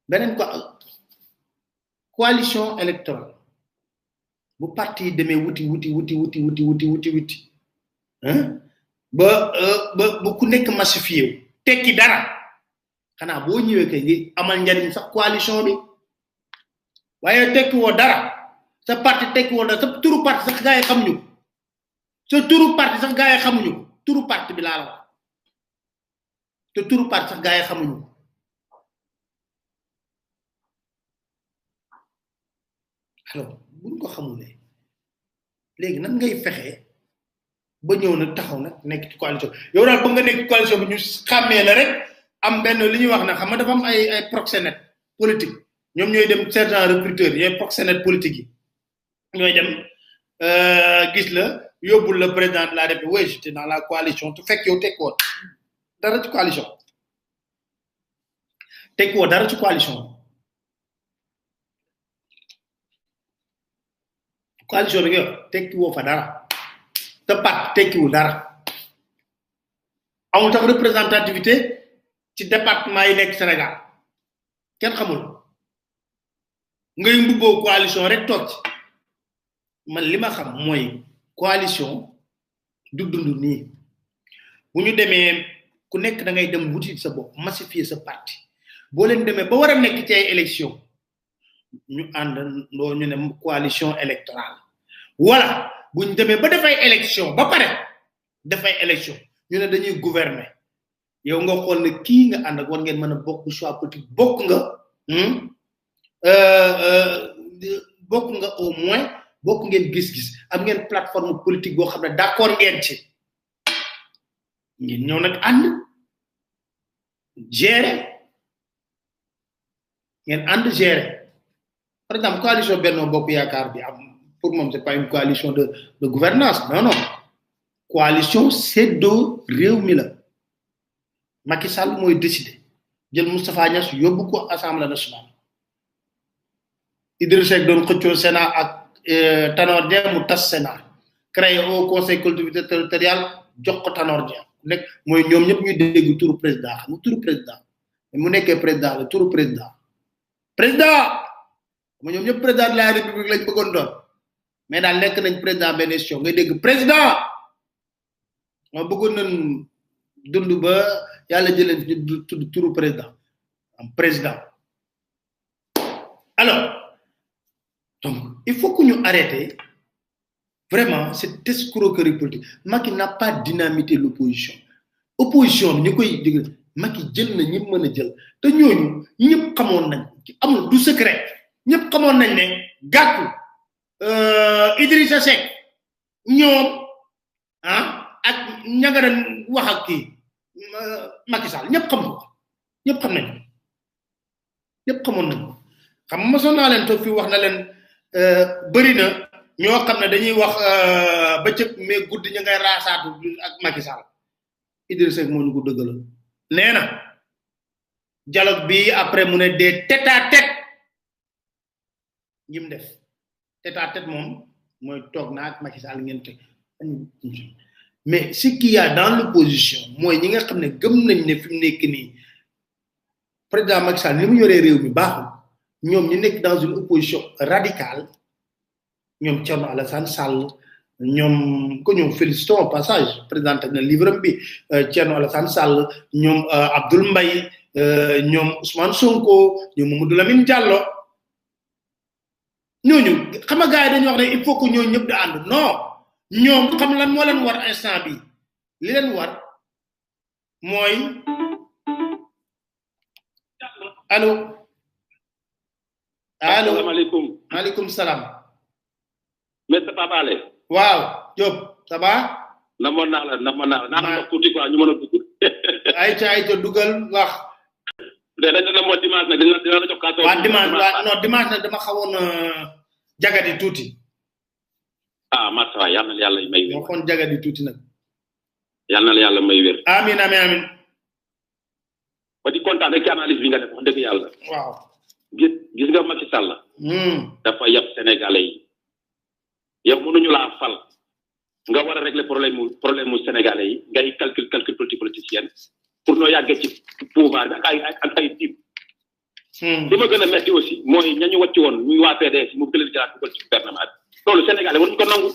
[SPEAKER 2] beneen coalition électorale bu parti demee wuti hein ba ku nekk massifié tekki dara xanaa boo ñëwee kay ngi amal njariñ sax coalition bi waaye tekki woo dara sa parti tekki woo dara sa turu parti sax gaay xamuñu sa turu parti sax gaay xamuñu turu parti bi laa la wax te turu parti sax gaay xamuñu alors buñ ko xamulee léegi nan ngay fexee ba ñëw nag taxaw nag nekk ci coalition yow daal ba nga nekk coalition bi ñu xàmmee la rek am benn li ñuy wax na xam nga dafa am ay proxénètes politique ñoom ñooy dem sergent recruteur ñooy proxénètes politique yi ñooy dem gis la yóbbul le président de la République oui j'étais dans la coalition tu fekk yow tekk woon dara ci coalition tekk woo dara ci coalition coalition bi nga tekki woo fa dara te pat tekkiwul dara amul tax représentativité ci département yi nekk Sénégal kenn xamul ngay mbubboo coalition rek toog ci man li ma xam mooy coalition du dund nii bu ñu demee ku nekk da ngay dem wuti sa bopp massifier sa parti boo leen demee ba war a nekk ci ay élection ñu ànd ndoo ñu ne coalition électorale voilà buñ demee ba dafay élection ba pare dafay élection ñu ne dañuy gouverner yow nga xool ne kii nga ànd ak war ngeen mën a bokk choix politique bokk nga au moins bokk ngeen gis-gis am ngeen plateforme politique boo xam ne d'accord ngeen ci ngeen ñëw nag ànd gérer ngeen ànd gérer par exemple coalition Benno Bokk Yaakaar bi am pour moi c'est pas une coalition de gouvernance non coalition c'est do réew mi la Macky Sall mooy décider jël Moustapha Niasse yóbbu ko Assemblée nationale Idrissa Seck doon xëccoo Sénat ak Tanor Dieng mu tas Sénat créé au conseil collectivité territoriale jox ko Tanor Dieng nekk mooy ñoom ñëpp ñu dégg turu président xam nga turu président mu nekkee président la turu président ma ñoom ñëpp président de la république lañ bëggoon doon mais daal nekk nañ président benn élection ngay dégg président ma bëggoon nañ dund ba yàlla jëleen fi ñu tudd turu président am président alors donc il faut que ñu arrêter vraiment cette escroquerie politique Macky n'a pas dynamité l'opposition opposition ñu koy dégg Macky jël na ñi mën a jël te ñooñu ñëpp xamoon nañ amul du secret ñëpp xamoon nañ ne Gakou Idrissa Seck ñoom ak ñanga dañ wax ak kii Macky Sall ñëpp xam ko ñëpp xam nañ ñëpp xamoon nañ xam ma sonn naa leen toog fii wax na leen bëri na ñoo xam ne dañuy wax bëccëg mais guddi ñu ngay raasaatu ak Macky Sall Idrissa Seck moo ñu ko dëggal nee na dialogue bi après mu ne des tête à tête ñim def tête à tête moom mooy toog na ak Macky Sall ngeen teg mais ce qu'il y a dans l'opposition mooy ñi nga xam ne gëm nañ ne fi mu nekk nii président Macky Sall ni mu yoree réew mi baaxul ñoom ñu nekk dans une opposition radicale ñoom Thierno Alassane Sall ñoom ko ñoom félicitons au passage présenté na livre bi Thierno Alassane Sall ñoom Abdoul Mbaye ñoom Ousmane Sonko ñoom Mamadou Lamine Diallo ñooñu xam nga gars yi dañuy wax ne il faut que ñooñu ñëpp di ànd non ñoom xam lan moo leen war instant bi li leen war mooy allo
[SPEAKER 4] asalaamaaleykum
[SPEAKER 2] maaleykum salaam
[SPEAKER 4] Maître Pape Alé.
[SPEAKER 2] waaw Diop ça va.
[SPEAKER 4] namoon naa la naa tuuti quoi ñu mën a dugg.
[SPEAKER 2] ayca dugal wax.
[SPEAKER 4] dañ la namoon dimanche nag dina la jox kàddu.
[SPEAKER 2] waaw dimanche nag dama xawoon jagadi tuuti.
[SPEAKER 4] ah Massa waay yal na la yàlla may wér.
[SPEAKER 2] moo xoon jagadi tuuti nag.
[SPEAKER 4] yal na la yàlla may wér.
[SPEAKER 2] amiin.
[SPEAKER 4] ba di kontaan rek ci analyse bi nga def wax dëgg yàlla.
[SPEAKER 2] waaw.
[SPEAKER 4] gis nga Macky Sall. dafa yab Sénégalais yi. yow mënuñu laa fal. nga war a régler problème mu Sénégalais yi ngay calcul politicien pour noo yàggee ci pouvoir bi ak ay type. li ma gën a metti aussi mooy ñañu wàcc woon ñuy waa PDS mu bëgg leen jëlaat dugal ci gouvernement bi loolu Sénégalais waruñu ko nangu.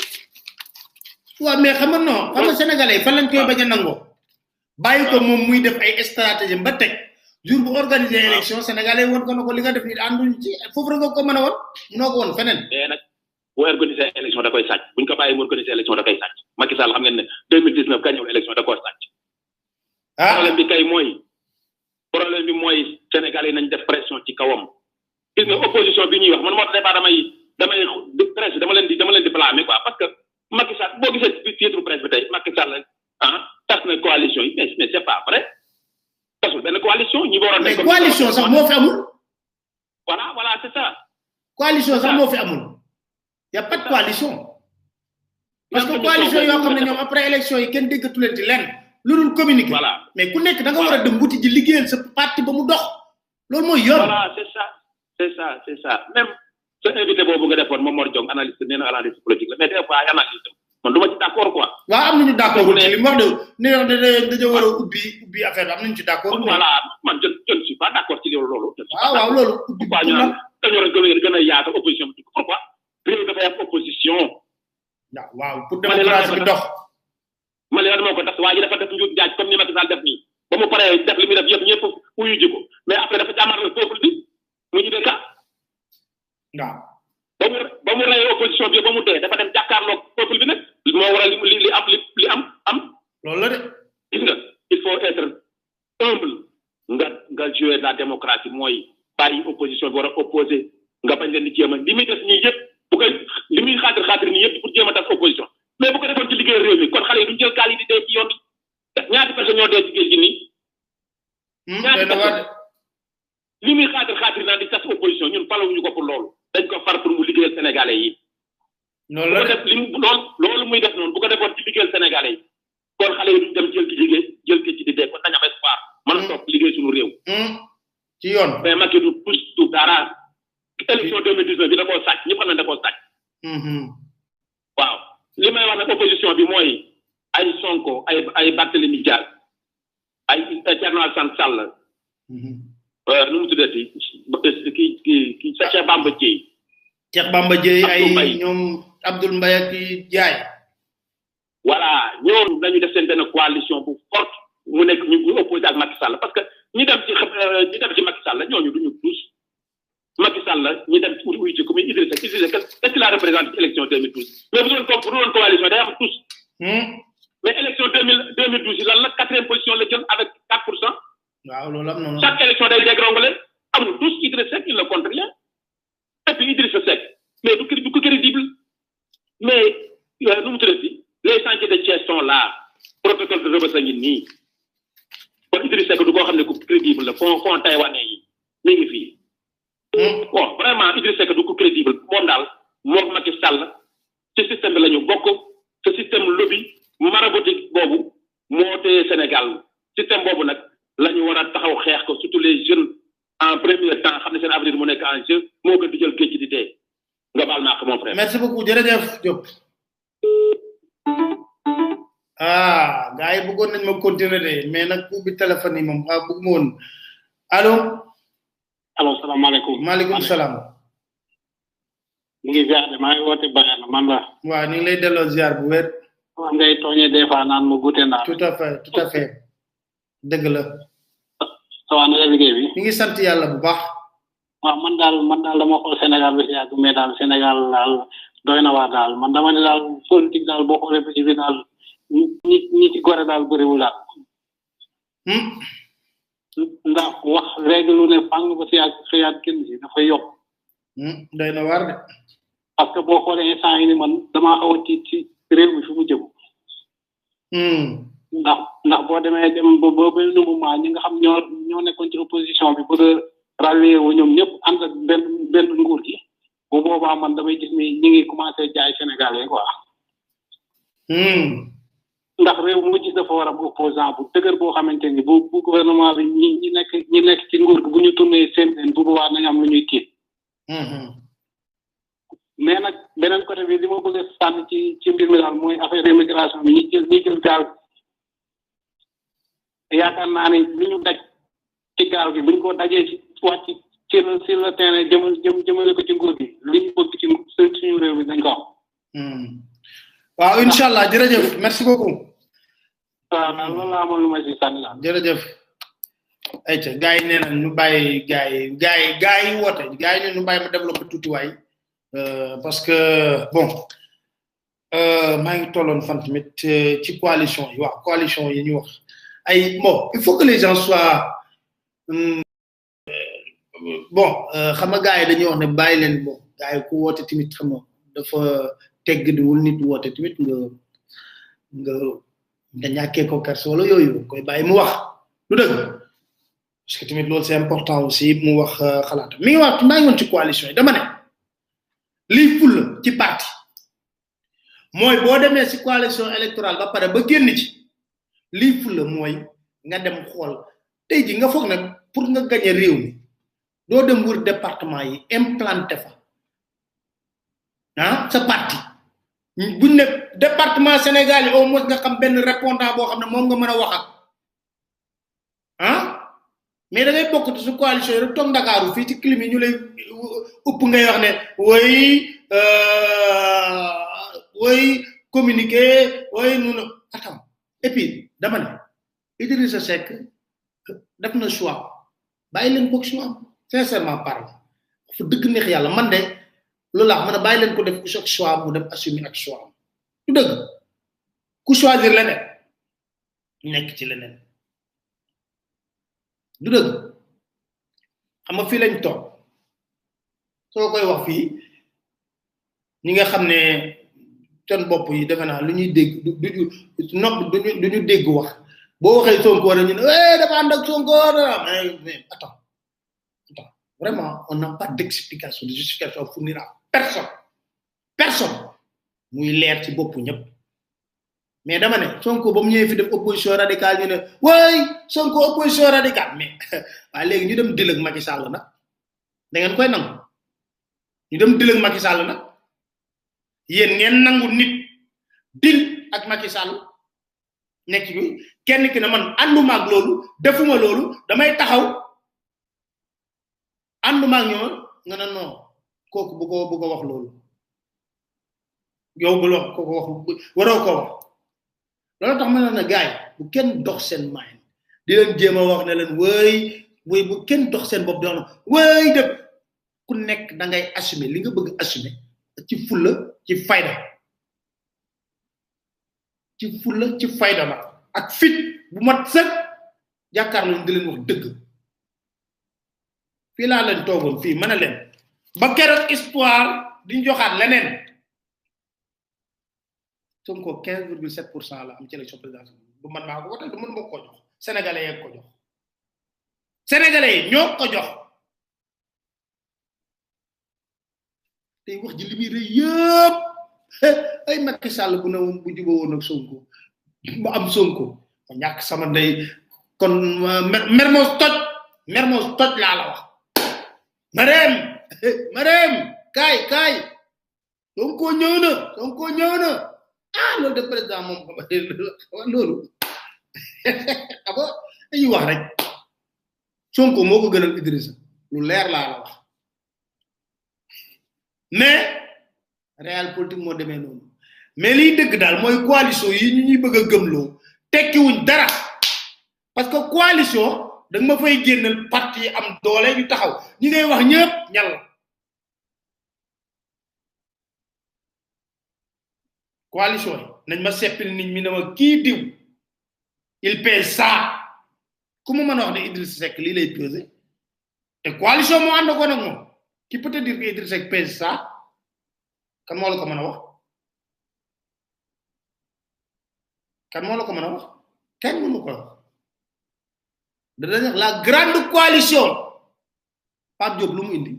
[SPEAKER 2] waaw mais xam nga Sénégalais yi fan lañ koy bañ a nangoo. bàyyi ko moom muy def ay stratégie ba teg jour bu organiser élection Sénégalais woon ko na ko li nga def ni ànduñ ci foofu rek nga ko mën a woon noo ko woon feneen.
[SPEAKER 4] mais nag bu organiser élection da koy sàcc buñ ko bàyyi mu organiser élection da koy sàcc Macky Sall xam ngeen ne 2019 gañewul élection da koo sàcc. problème bi mooy Sénégalais nañ def pression ci kawam. gis nga opposition bi ñuy wax man moo tax damay presse dama leen di blâmer quoi parce que Macky Sall boo gisee titre presse bi tey Macky Sall tas na coalition yi mais c'est pas vrai tasul benn coalition ñi waroon
[SPEAKER 2] mais coalition sax moo fi amul.
[SPEAKER 4] voilà c'est ça.
[SPEAKER 2] coalition sax moo fi amul. y a pas de coalition. parce que coalition yoo xam ne ñoom après élection yi kenn déggatu leen ci lenn lu dul communiquer.
[SPEAKER 4] voilà
[SPEAKER 2] mais ku nekk da nga war a dem wuti ji liggéeyal sa parti ba mu dox. loolu mooy yoon.
[SPEAKER 4] voilà c'est ça même sa invité boobu nga defoon Momar Diong analyste nee na analyste politique la mais des fois ay analyste man du ma ci d'accord quoi.
[SPEAKER 2] waaw am nañu d'accord ci li mu wax de dañoo war a ubbi affaire bi am nañu ci d'accord.
[SPEAKER 4] voilà man je ne suis pas d'accord ci loolu.
[SPEAKER 2] waaw loolu.
[SPEAKER 4] pourquoi ñu naan dañoo war a gën a yaatu opposition bi pourquoi réew dafay am opposition.
[SPEAKER 2] waaw pour démocratie bi dox.
[SPEAKER 4] ma ne la moo ko tax waa ji dafa def njuut njaaj comme ni Macky Sall def nii ba mu paree def li muy def yëpp ñëpp wuyu ji ko mais après dafa jàmmarloo peuple bi mu ñu dee
[SPEAKER 2] waaw.
[SPEAKER 4] ba mu reyee opposition bi ba mu dee dafa dem jàkkaarloog peuple bi nag moo waral li am.
[SPEAKER 2] loolu la de.
[SPEAKER 4] gis nga il faut être humble nga jouer la démocratie mooy bàyyi opposition bi war a opposé nga bañ leen di jéem a li muy def nii yëpp bu koy li muy xaatir nii yëpp pour jéem a tas opposition mais bu ko defoon ci liggéey réew mi kon xale yi duñ jël gaal yi di dee ci yoon bi ñaati personnes ñoo dee ci géej gi nii. ñaati personnes li muy xaatir naan di tas opposition ñun falawuñu ko pour loolu dañ ko far pour mu liggéeyal Sénégalais yi.
[SPEAKER 2] loolu la
[SPEAKER 4] def loolu muy def noonu bu ko defoon ci liggéeyal Sénégalais yi kon xale yi duñ dem jël ci di dee kon dañ am espoir mën a toog liggéey suñu réew.
[SPEAKER 2] ci yoon.
[SPEAKER 4] mais Macky du tous du dara. élection 2019 bi da koo sàcc ñëpp xam ne da koo sàcc. waaw li may wax nag opposition bi mooy ay Sonko ay Barthélémy Dias ay Thierno Alassane Sall. nu mu tuddati kii Cheikh Bamba Dièye.
[SPEAKER 2] Cheikh Bamba Dièye ay ñoom Abdoul Mbaye ak Diaye.
[SPEAKER 4] voilà ñoom dañu def seen benn coalition bu forte mu nekk ñu opposé ak Macky Sall parce que ñi dem ci Macky Sall ñooñu duñu tous Macky Sall ñi dem ci wuy ci comme Idrissa qu'est-ce qu'il a représenté ci élection 2012 mais bu doon coalition day am tous. mais élection 2012 lan la 4e position la jël avec 4%.
[SPEAKER 2] waaw loolu am na
[SPEAKER 4] chaque élection day dégringolé amul tous Idrissa Seck il ne compte rien et puis Idrissa Seck mais du ko crédible mais nu mu tuddati les chantiers de Thiès sont là protocole de Rebeuss a ngi nii kon Idrissa Seck du koo xam ne ku crédible la fond taïwanais yi mi ngi fii. bon vraiment Idrissa Seck du ko crédible moom daal moom Macky Sall ci système bi la ñu bokk ce système lobby maraboutique boobu moo téye Sénégal système boobu nag. la ñu war a taxaw xeex ko surtout les jeunes en premier temps xam ne seen avenir mu nekk en jeu moo gën di jël géej di dee nga baal naa ko mon frère.
[SPEAKER 2] merci beaucoup jërëjëf Diop. gars yi bëggoon nañ ma continuer de mais nag ubbi téléphone yi moom bëgg ma woon allo.
[SPEAKER 5] salaamaaleykum.
[SPEAKER 2] maaleykum salaam.
[SPEAKER 5] ñu ngi ziar de maa ngi woote Bayana man la.
[SPEAKER 2] waaw ñu ngi lay delloo ziar bu wér.
[SPEAKER 5] ngay tooñee des fois naan mu guute naa.
[SPEAKER 2] tout à fait. dëgg la.
[SPEAKER 5] ça va na liggéey bi.
[SPEAKER 2] ñu ngi sant yàlla bu baax.
[SPEAKER 5] waaw man daal dama xool Sénégal bi si yàgg mais daal Sénégal daal doy na waar daal man dama ne daal politique daal boo xoolee ba ci biir daal ñi ci gore daal bëriwul daal. ndax wax règle lu ne fang ba si yàgg xëyaat kenn si dafay yokk.
[SPEAKER 2] doy na waar de.
[SPEAKER 5] parce que boo xoolee instant yi ni man damaa xaw a ci réew mi fi mu jëm ndax boo demee dem ba benn moment ñi nga xam ñoo nekkoon ci opposition bi bëgg a rallier wu ñoom ñëpp ànd ak benn nguur gi bu boobaa man damay gis ni ñi ngi commencé jaay Sénégalais quoi ndax réew mu gis dafa war a opposant bu dëgër boo xamante ni bu gouvernement bi ñi nekk ci nguur gi bu ñu tourné seen bu boobaa nañ am lu ñuy tiit mais nag beneen côté bi li ma bëgg a sànni ci mbir mi daal mooy affaire immigration bi ñi jël gaal yaakaar naa ne li ñu daj ci gaal gi buñ ko dajee ci wàcc ci le terrain jëmale ko ci nguur gi li ñu bëgg ci suñu réew mi dañ ko am
[SPEAKER 2] waaw inshallah jërëjëf merci beaucoup
[SPEAKER 5] waaw loolu laa amoon lu ma si sànni la
[SPEAKER 2] jërëjëf ayca gars yi nee na ñu bàyyi gars yi woote gars yi ne ñu bàyyi ma développé tuuti waay parce que bon maa ngi tolloon fan tamit ci coalition yi waaw coalition yi ñu wax ay bon il faut que les gens soient bon xam nga gars yi dañuy wax ne bàyyi leen bon gars yi ku woote tamit xam nga dafa teggiwul nit woote tamit nga ñàkkee ko kers wala yooyu koy bàyyi mu wax lu dëgg parce que tamit loolu c'est important aussi mu wax xalaatam mi ngi wax maa ngi woon ci coalition yi dama ne lii ful ci parti mooy boo demee ci coalition électorale ba pare ba génn ci lii ful mooy nga dem xool tey ji nga foog ne pour nga gagner réew mi doo dem wër département yi implanté fa sa parti buñ ne département Sénégal yi au moins nga xam benn répondant boo xam ne moom nga mën a wax ak mais da ngay bokk ci su coalition yi rek toog Ndakaaru fii ci clim yi ñu lay upp ngay wax ne woy communiquer woy nous attends et puis dama ne Idrissa Seck def na choix bàyyi leen ko choix sincèrement parle fu dëgg neex yàlla man de loolu laa mën a bàyyi leen ko def chaque choix mu dem assumer ak choix du dëgg ku choisir leneen nekk ci leneen du dëgg xam nga fii lañ toog soo koy wax fii ñi nga xam ne seen bopp yi defe naa lu ñuy dégg duñu dégg wax boo waxee Sonko rek ñu ne dafa ànd ak Sonko mais attends vraiment on n'a pas d'explication de justification à fournir à personne muy leer ci boppu ñëpp mais dama ne Sonko ba mu ñëwee fi def opposition radicale ñu ne way Sonko opposition radicale mais waaye léegi ñu dem dil ak Macky Sall nag da ngeen koy nangu ñu dem dil ak Macky Sall nag yéen ngeen nangu nit dil ak Macky Sall nekk bi kenn ki ne man ànduma ak loolu defuma loolu damay taxaw ànduma ak ñoo nga ne non kooku bu ko wax loolu yow bu wax ko wax waroo ko wax loolu tax ma ne gaay bu kenn dox seen mind di leen jéem a wax ne leen wëy bu kenn dox seen bopp di wax wëy def ku nekk da ngay assumer li nga bëgg assumer ci fulla ci fayda la ak fit bu mat sëg jàkkaarloo di leen wax dëgg fii laa leen toogoon fii mën a leen ba keroog histoire di joxaat leneen Sonko 15,7% la am ci élection présidentielle bu man maa ko wote du mën ma ko jox sénégalais yeeg ko jox sénégalais yi ñoo ko jox tey wax ji li muy rëy yëpp ay Macky Sall bu ne woon bu juboo woon ak Sonko ma am Sonko ma ñàkk sama ndey kon mermos toj laa la wax Marème kaay Sonko ñëw na loolu de président moom loolu abo dañuy wax rek Sonko moo ko gënal Idrissa lu leer laa la wax mais réel politique moo demee noonu mais liy dëgg daal mooy coalition yi ñu ñuy bëgg a gëmloo tekkiwuñ dara parce que coalition da nga ma fay génnal parti yi am doole ñu taxaw ñi ngay wax ñëpp ñal coalition yi nañ ma seppil nit mi ne ma kii diw il pèse ça ku mu mën a wax ne Idrissa Seck lii lay peser te coalition moo ànd ko nag moom qui peut te dire que Idrissa Seck pèse ça kan moo la ko mën a wax kan moo la ko mën a wax kenn mënu ko wax da la grande coalition Pape Diop lu mu indi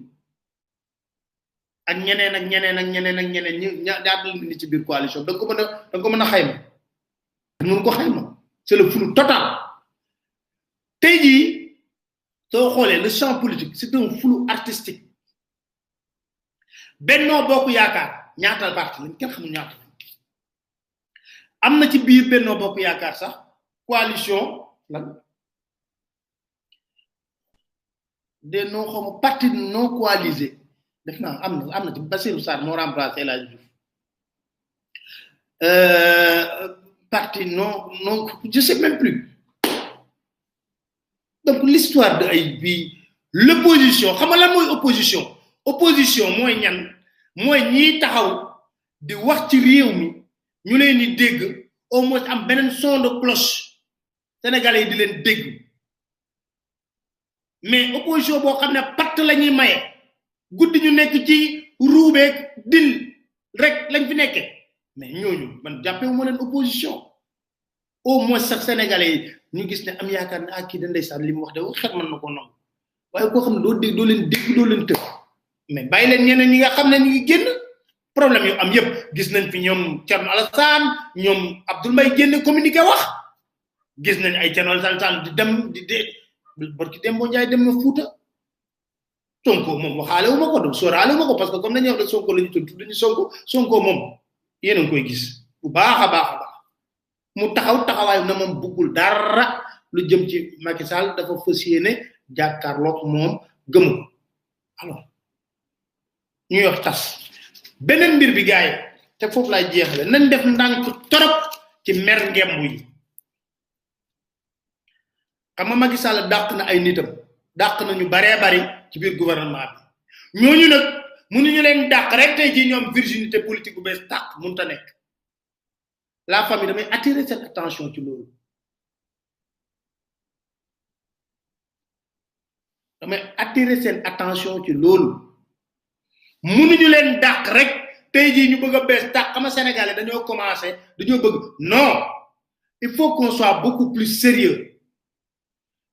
[SPEAKER 2] ak ñeneen ak ñeneen ak ñeneen ak ñeneen ñaata la indi ci biir coalition da nga ko mën a xayma mënu ko xayma c'est le flou total tey jii soo xoolee le champ politique c'est un flou artistique Benno Bokk Yaakaar ñaatal parti lañ kenn xamul ñaata am na ci biir Benno Bokk Yaakaar sax coalition lan des non xawma parti non coalisé def naa am na ci Bassirou Sarr moo remplacé El Hadji Diouf parti non je sais même plus donc l'histoire de ay bi l'opposition xam nga lan mooy opposition mooy ñan mooy ñi taxaw di wax ci réew mi ñu leen di dégg au moins am beneen son de cloche sénégalais yi di leen dégg mais opposition boo xam ne patt la ñuy maye guddi ñu nekk ci ruubeeg dil rek lañ fi nekkee mais ñooñu man jàppee wu ma leen opposition au moins sax sénégalais yi ñu gis ne am yaakaar ne kii da ndeysaan li mu wax de xet mën na ko nangu waaye koo xam ne doo leen dégg doo leen tëb mais bàyyi leen ñeneen ñi nga xam ne ñu ngi génn problème yu am yépp gis nañ fi ñoom Thierno Alassane ñoom Abdoul Mbaye génn communiqué wax gis nañ ay Thierno Alassane di dem barki Dembo Ndiaye dem na Fuuta Sonko moom waxaale wu ma ko sóoraale wu ma ko parce que comme dañuy wax de Sonko la ñu tudd dañu Sonko moom yéen a ngi koy gis bu baax a baax mu taxawaayu na moom buggul dara lu jëm ci Macky Sall dafa fas yéene jàkkaarloog moom gëmu alors ñu wax tas beneen mbir bi gaay te foofu laay jeexale nañ def ndànk torop ci mer ngemb yi xam nga Macky Sall dàq na ay nitam dàq na ñu baree bari ci biir gouvernement bi ñooñu nag mënuñu leen dàq rek tey ji ñoom virginité politique bu bees tàq mënta nekk la famille damay attirer cette attention ci loolu mënuñu leen dàq rek tey ji ñu bëgg a bees tàq xam nga sénégalais dañoo commencé dañoo bëgg non il faut qu'on soit beaucoup plus sérieux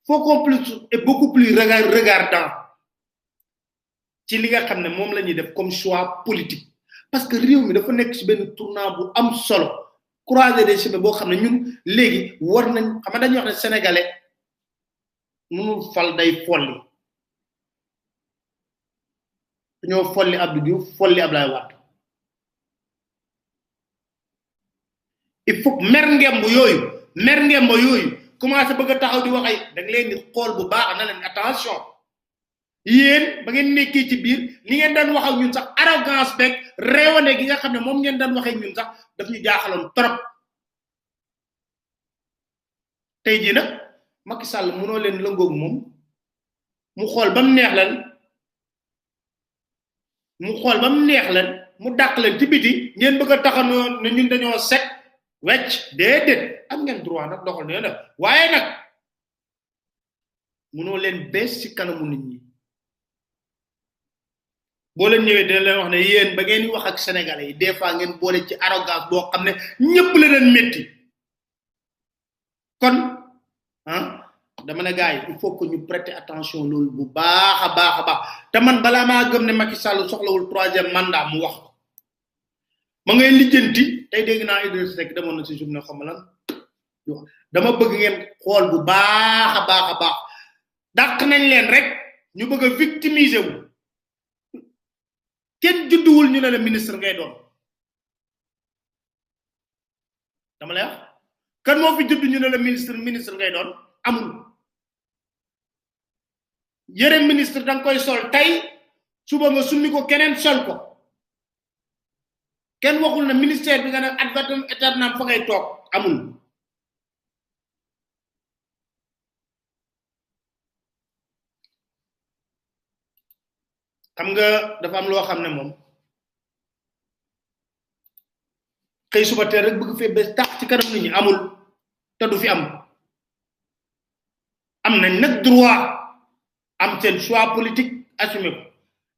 [SPEAKER 2] beaucoup plus regardant ci li nga xam ne moom la ñuy def comme choix politique parce que réew mi dafa nekk ci benn tournant bu am solo croiser des chemins boo xam ne ñun léegi war nañ xam nga dañuy wax ne sénégalais mënul fal day folli dañoo folli Abdou Diouf folli Abdoulaye Wade il faut mer ngemb yooyu commencé bëgg a taxaw di wax ay da nga leen di xool bu baax na leen attention yéen ba ngeen nekkee ci biir li ngeen daan wax ak ñun sax arrogance beeg réewane gi nga xam ne moom ngeen daan waxee ñun sax daf ñu jaaxaloon trop tey jii nag Macky Sall mënoo leen lëngoog moom mu xool ba mu neex leen mu dàq leen ci biti ngeen bëgg a taxanoo ne ñun dañoo set wecc déedéet am ngeen droit nag doxal ne def waaye nag mënoo leen bees ci kanamu nit ñi boo leen ñëwee dina leen wax ne yéen ba ngeen wax ak sénégalais yi des fois ngeen boole ci arrogance boo xam ne ñëpp la leen métti kon dama ne gars yi il faut que ñu prêter attention loolu bu baax a baax te man balaa maa gëm ne Macky Sall soxlawul 3e mandat mu wax ko ma ngay lijjanti tey dégg naa Idrissa Seck demoon na ci journée xam lan dama bëgg ngeen xool bu baax a baax dàq nañ leen rek ñu bëgg a victimiser wu kenn judduwul ñu ne la ministre ngay doon dama lay wax kan moo fi judd ñu ne la ministre ngay doon amul yére ministre danga koy sol tey suba nga summi ko keneen sol ko kenn waxul na ministère bi nga ne ad vitam aeternam fa ngay toog amul xam nga dafa am loo xam ne moom xëy suba teel rek bëgg fee bees tax ci kanam nit ñi amul te du fi am nañ nag droit am seen choix politique assumé ko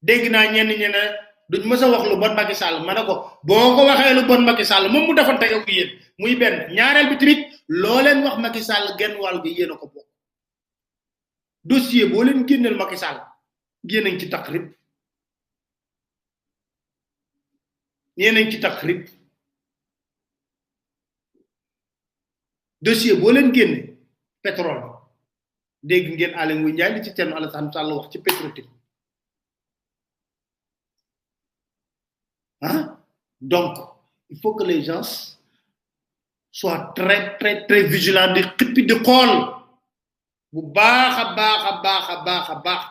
[SPEAKER 2] dégg naa ñenn ñi ne duñ mësa wax lu bon Macky Sall manako boko waxé lu bon Macky Sall mom mu defante ak yeen muy ben ñaarel bi timit lo leen wax Macky Sall genn wal gi yeen ko bok dossier bo leen gennel Macky Sall yeen ci takrib yeen ci takrib dossier bo leen genné pétrole dégg ngeen Alé Ngouille Ndiaye li ci Thierno Alassane Sall wax ci Petro-Tim hein donc il faut que les gens soient très très très vigilants de xippi di xol bu baaxa baax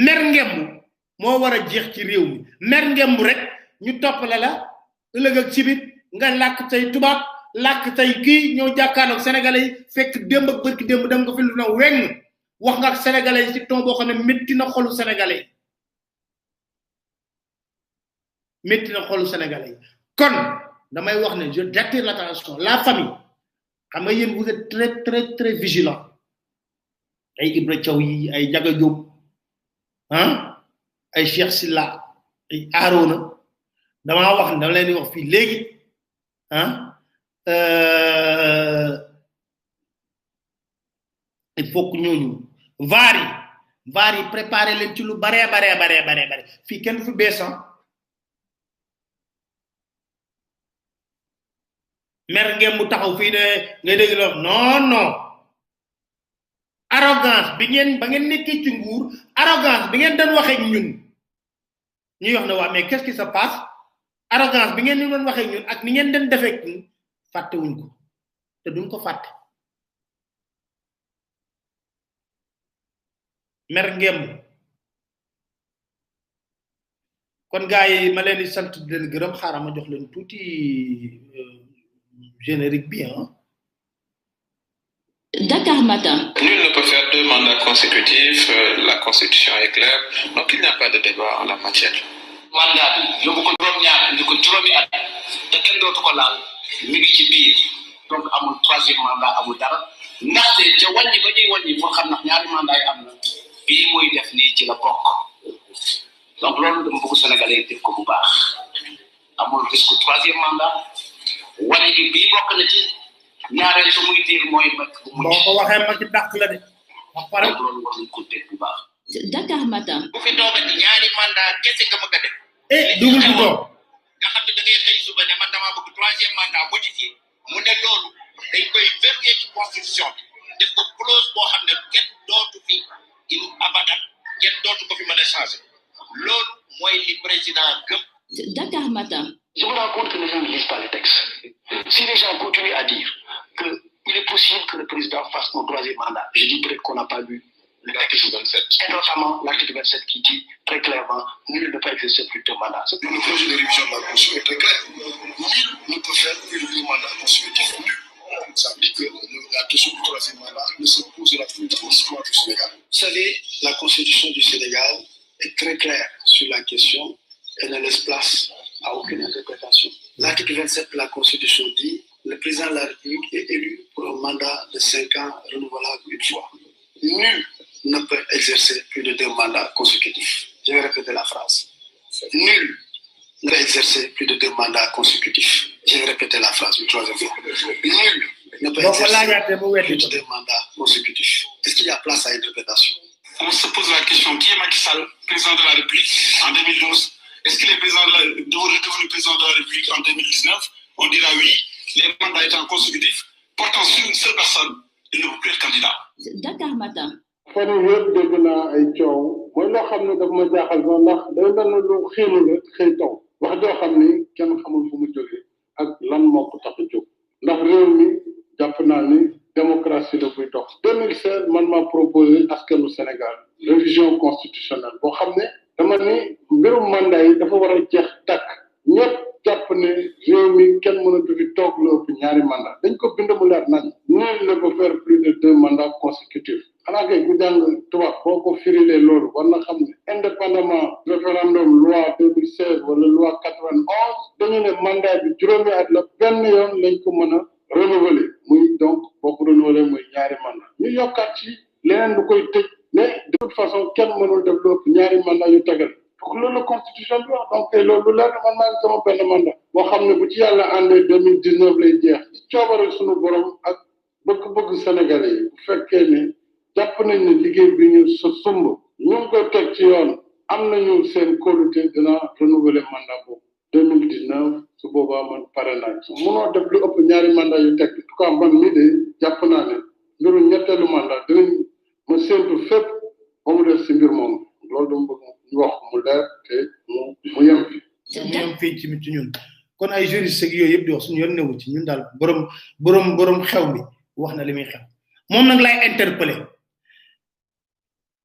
[SPEAKER 2] mer ngemb mo wara jeex ci réew mi mer ngemb rek ñu top la ëlëg ak cibit nga lak tay tubab lak tay ki ñoo jakkalok sénégalais fekk demb ak barki demb dem nga fi lu na weng wax nga ak sénégalais ci ton bo xamné metti na xolu sénégalais metti na xolu sénégalais kon damay wax né je j'attire l'attention la famille xam nga yeen vous êtes très très très vigilant ay Ibra Thiaw yi ay Jaga Diop hein ay Cheikh Silla ay Arona dama wax da leen wax fi légui hein il faut que ñooñu vari préparer leen ci lu bare fi kenn fu bessan mer ngeen mu taxaw fi de ngay dégg lo non arrogance bi ngeen ba ngeen nekk ci nguur arrogance bi ngeen dañ waxe ak ñun ñuy wax na wa mais qu'est-ce qui se passe arrogance bi ngeen ni doon waxe ak ñun ak ni ngeen den defé ak ñun faté wuñ ko té duñ ko faté mer ngem kon gaay ma leen di sant di leen gërëm xaaral ma jox leen tuuti générique bien
[SPEAKER 6] Dakar Matin.
[SPEAKER 7] Nul ne peut faire 2 mandats consécutifs, la constitution est claire, donc il n'y a pas de débat en la matière.
[SPEAKER 8] Mandat bi yobu ko juroom ñaar ni ko juroomi at te kenn dootu ko laal mi ngi ci biir donc amul 3e mandat amul dara ndaxte ca wàññi ba ñuy wàññi pour xam ndax ñaari mandat yi am na bii muy def nii ci la bokk donc loolu dama bëgg sénégalais def ko bu baax amul risque 3e mandat wàññi bi bii bokk na ci ñaareel su muy diir mooy mak bu mu
[SPEAKER 2] boo ko waxee ma ci dàq la de wax pare
[SPEAKER 8] loolu war nañ ko def bu baax
[SPEAKER 6] Dakar Matin.
[SPEAKER 8] bu fi toogati ñaari mandat kese nga bëgg a def
[SPEAKER 2] dugul ci toog
[SPEAKER 8] nga xam ne da ngay xëy suba ne man dama bëgg 3e mandat modifié mu ne loolu dañ koy verrouiller ci constitution bi def ko clause boo xam ne kenn dootu fi in abadan kenn dootu ko fi mën a changer loolu mooy li président gëm
[SPEAKER 6] Dakar Matin.
[SPEAKER 9] Je me rends compte que les gens ne lisent pas les textes. Si les gens continuent à dire qu'il est possible que le président fasse son 3e mandat, je dis peut-être qu'on n'a pas lu l'article 27. Et notamment l'article 27 qui dit très clairement nul ne peut exercer plus de 2 mandats.
[SPEAKER 10] Le projet de révision de la Constitution est très clair. Nul ne peut faire plus de 2 mandats consécutifs. Nul. Ça veut dire que la question du 3e mandat ne se posera plus dans l'histoire du Sénégal. Vous savez, la Constitution du Sénégal est très claire sur la question et ne laisse place à aucune interprétation. L'article 27 de la Constitution dit que le président de la République est élu pour un mandat de 5 ans renouvelable une fois. Nul ne peut exercer plus de 2 mandats consécutifs. Je vais répéter la phrase. Nul ne peut exercer plus de 2 mandats consécutifs. Je vais répéter la phrase une 3e fois. Nul ne peut exercer plus de 2 mandats consécutifs. Est-ce qu'il y a place à interprétation?
[SPEAKER 11] On se pose la question, qui est Macky Sall, président de la République en 2012? Est-ce qu'il est devenu président de la République en 2019? On dira oui, les mandats étant consécutifs, portant sur une seule personne, il ne peut plus être candidat.
[SPEAKER 6] Dakar Matin.
[SPEAKER 3] fan yëpp dégg naa ay coow mooy loo xam ne daf ma jaaxal sax ndax day mel ne lu xiinu la xëy taw wax joo xam ni kenn xamul fu mu jógee ak lan moo ko tax a jóg ndax réew mi jàpp naa ni démocratie la buy dox 2016 man maa proposé askanu Sénégal révision constitutionnelle boo xam ne dama ni mbirum mandat yi dafa war a jeex tàkk ñëpp jàpp ne réew mi kenn mënatu fi toog lu ëpp ñaari mandat dañ ko bind mu leer nañ nul ne peut faire plus de 2 mandats consécutifs xanaa kay ku jàng tubaab boo ko firilee loolu war na xam ne indépendamment référendum loi 2016 wala loi 91 dañu ne mandat bi juróomi at la benn yoon lañ ko mën a renouveler muy donc boo ko renouveler muy ñaari mandat ñu yokkaat ci leneen lu koy tëj mais de toute façon kenn mënul def lu ëpp ñaari mandat yu tegal
[SPEAKER 12] loolu la constitution bi wax donc loolu leer na man maa ngi sama benn mandat boo xam ne bu ci yàlla àndee 2019 lay jeex ci coobare suñu borom ak bëgg-bëgg Sénégalais yi bu fekkee ne jàpp nañ ne liggéey bi ñu sumb ñu ngi koy teg ci yoon am nañu seen kóolute dina renouveler mandat boobu 2019 su boobaa man pare naa ci mënoo def lu ëpp ñaari mandat yu teg en tout cas man mii de jàpp naa ne mbiru ñetteelu mandat dinañ ma séntu fépp ba mu def si mbir moom loolu dama bëgg ñu wax mu leer te mu yem fi
[SPEAKER 2] mu yem fii ci ñun kon ay juriste ak yooyu yëpp di wax suñu yoon newu ci ñun daal borom xew mi wax na li muy xew moom nag lay interpeller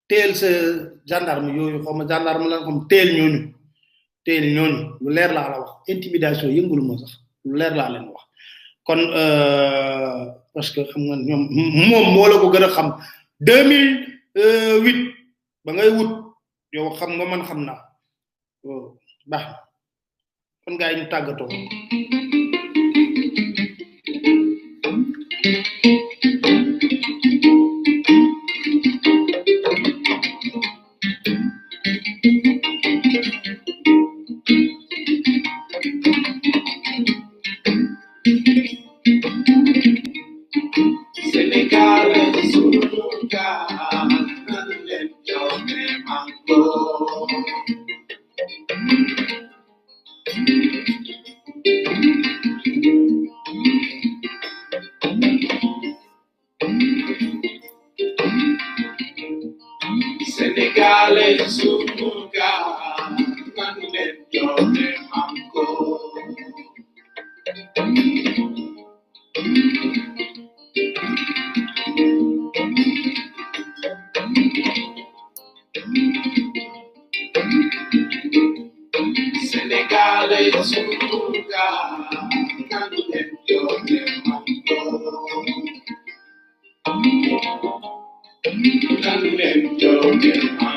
[SPEAKER 2] teel sa gendarme yooyu xaw ma gendarme la xam teel ñooñu lu leer laa la wax intimidation yëngulu ma sax lu leer laa leen wax kon parce que xam nga ñoom moom moo la ko gën a xam 2008 ba ngay wut yow xam nga man xam naa baax na kon gars yi ñu tàggatoo
[SPEAKER 1] Senegal es un lugar donde yo me mango. Senegal es un lugar donde yo me mango. Senegal es un lugar donde yo me mango. Donde yo me mango.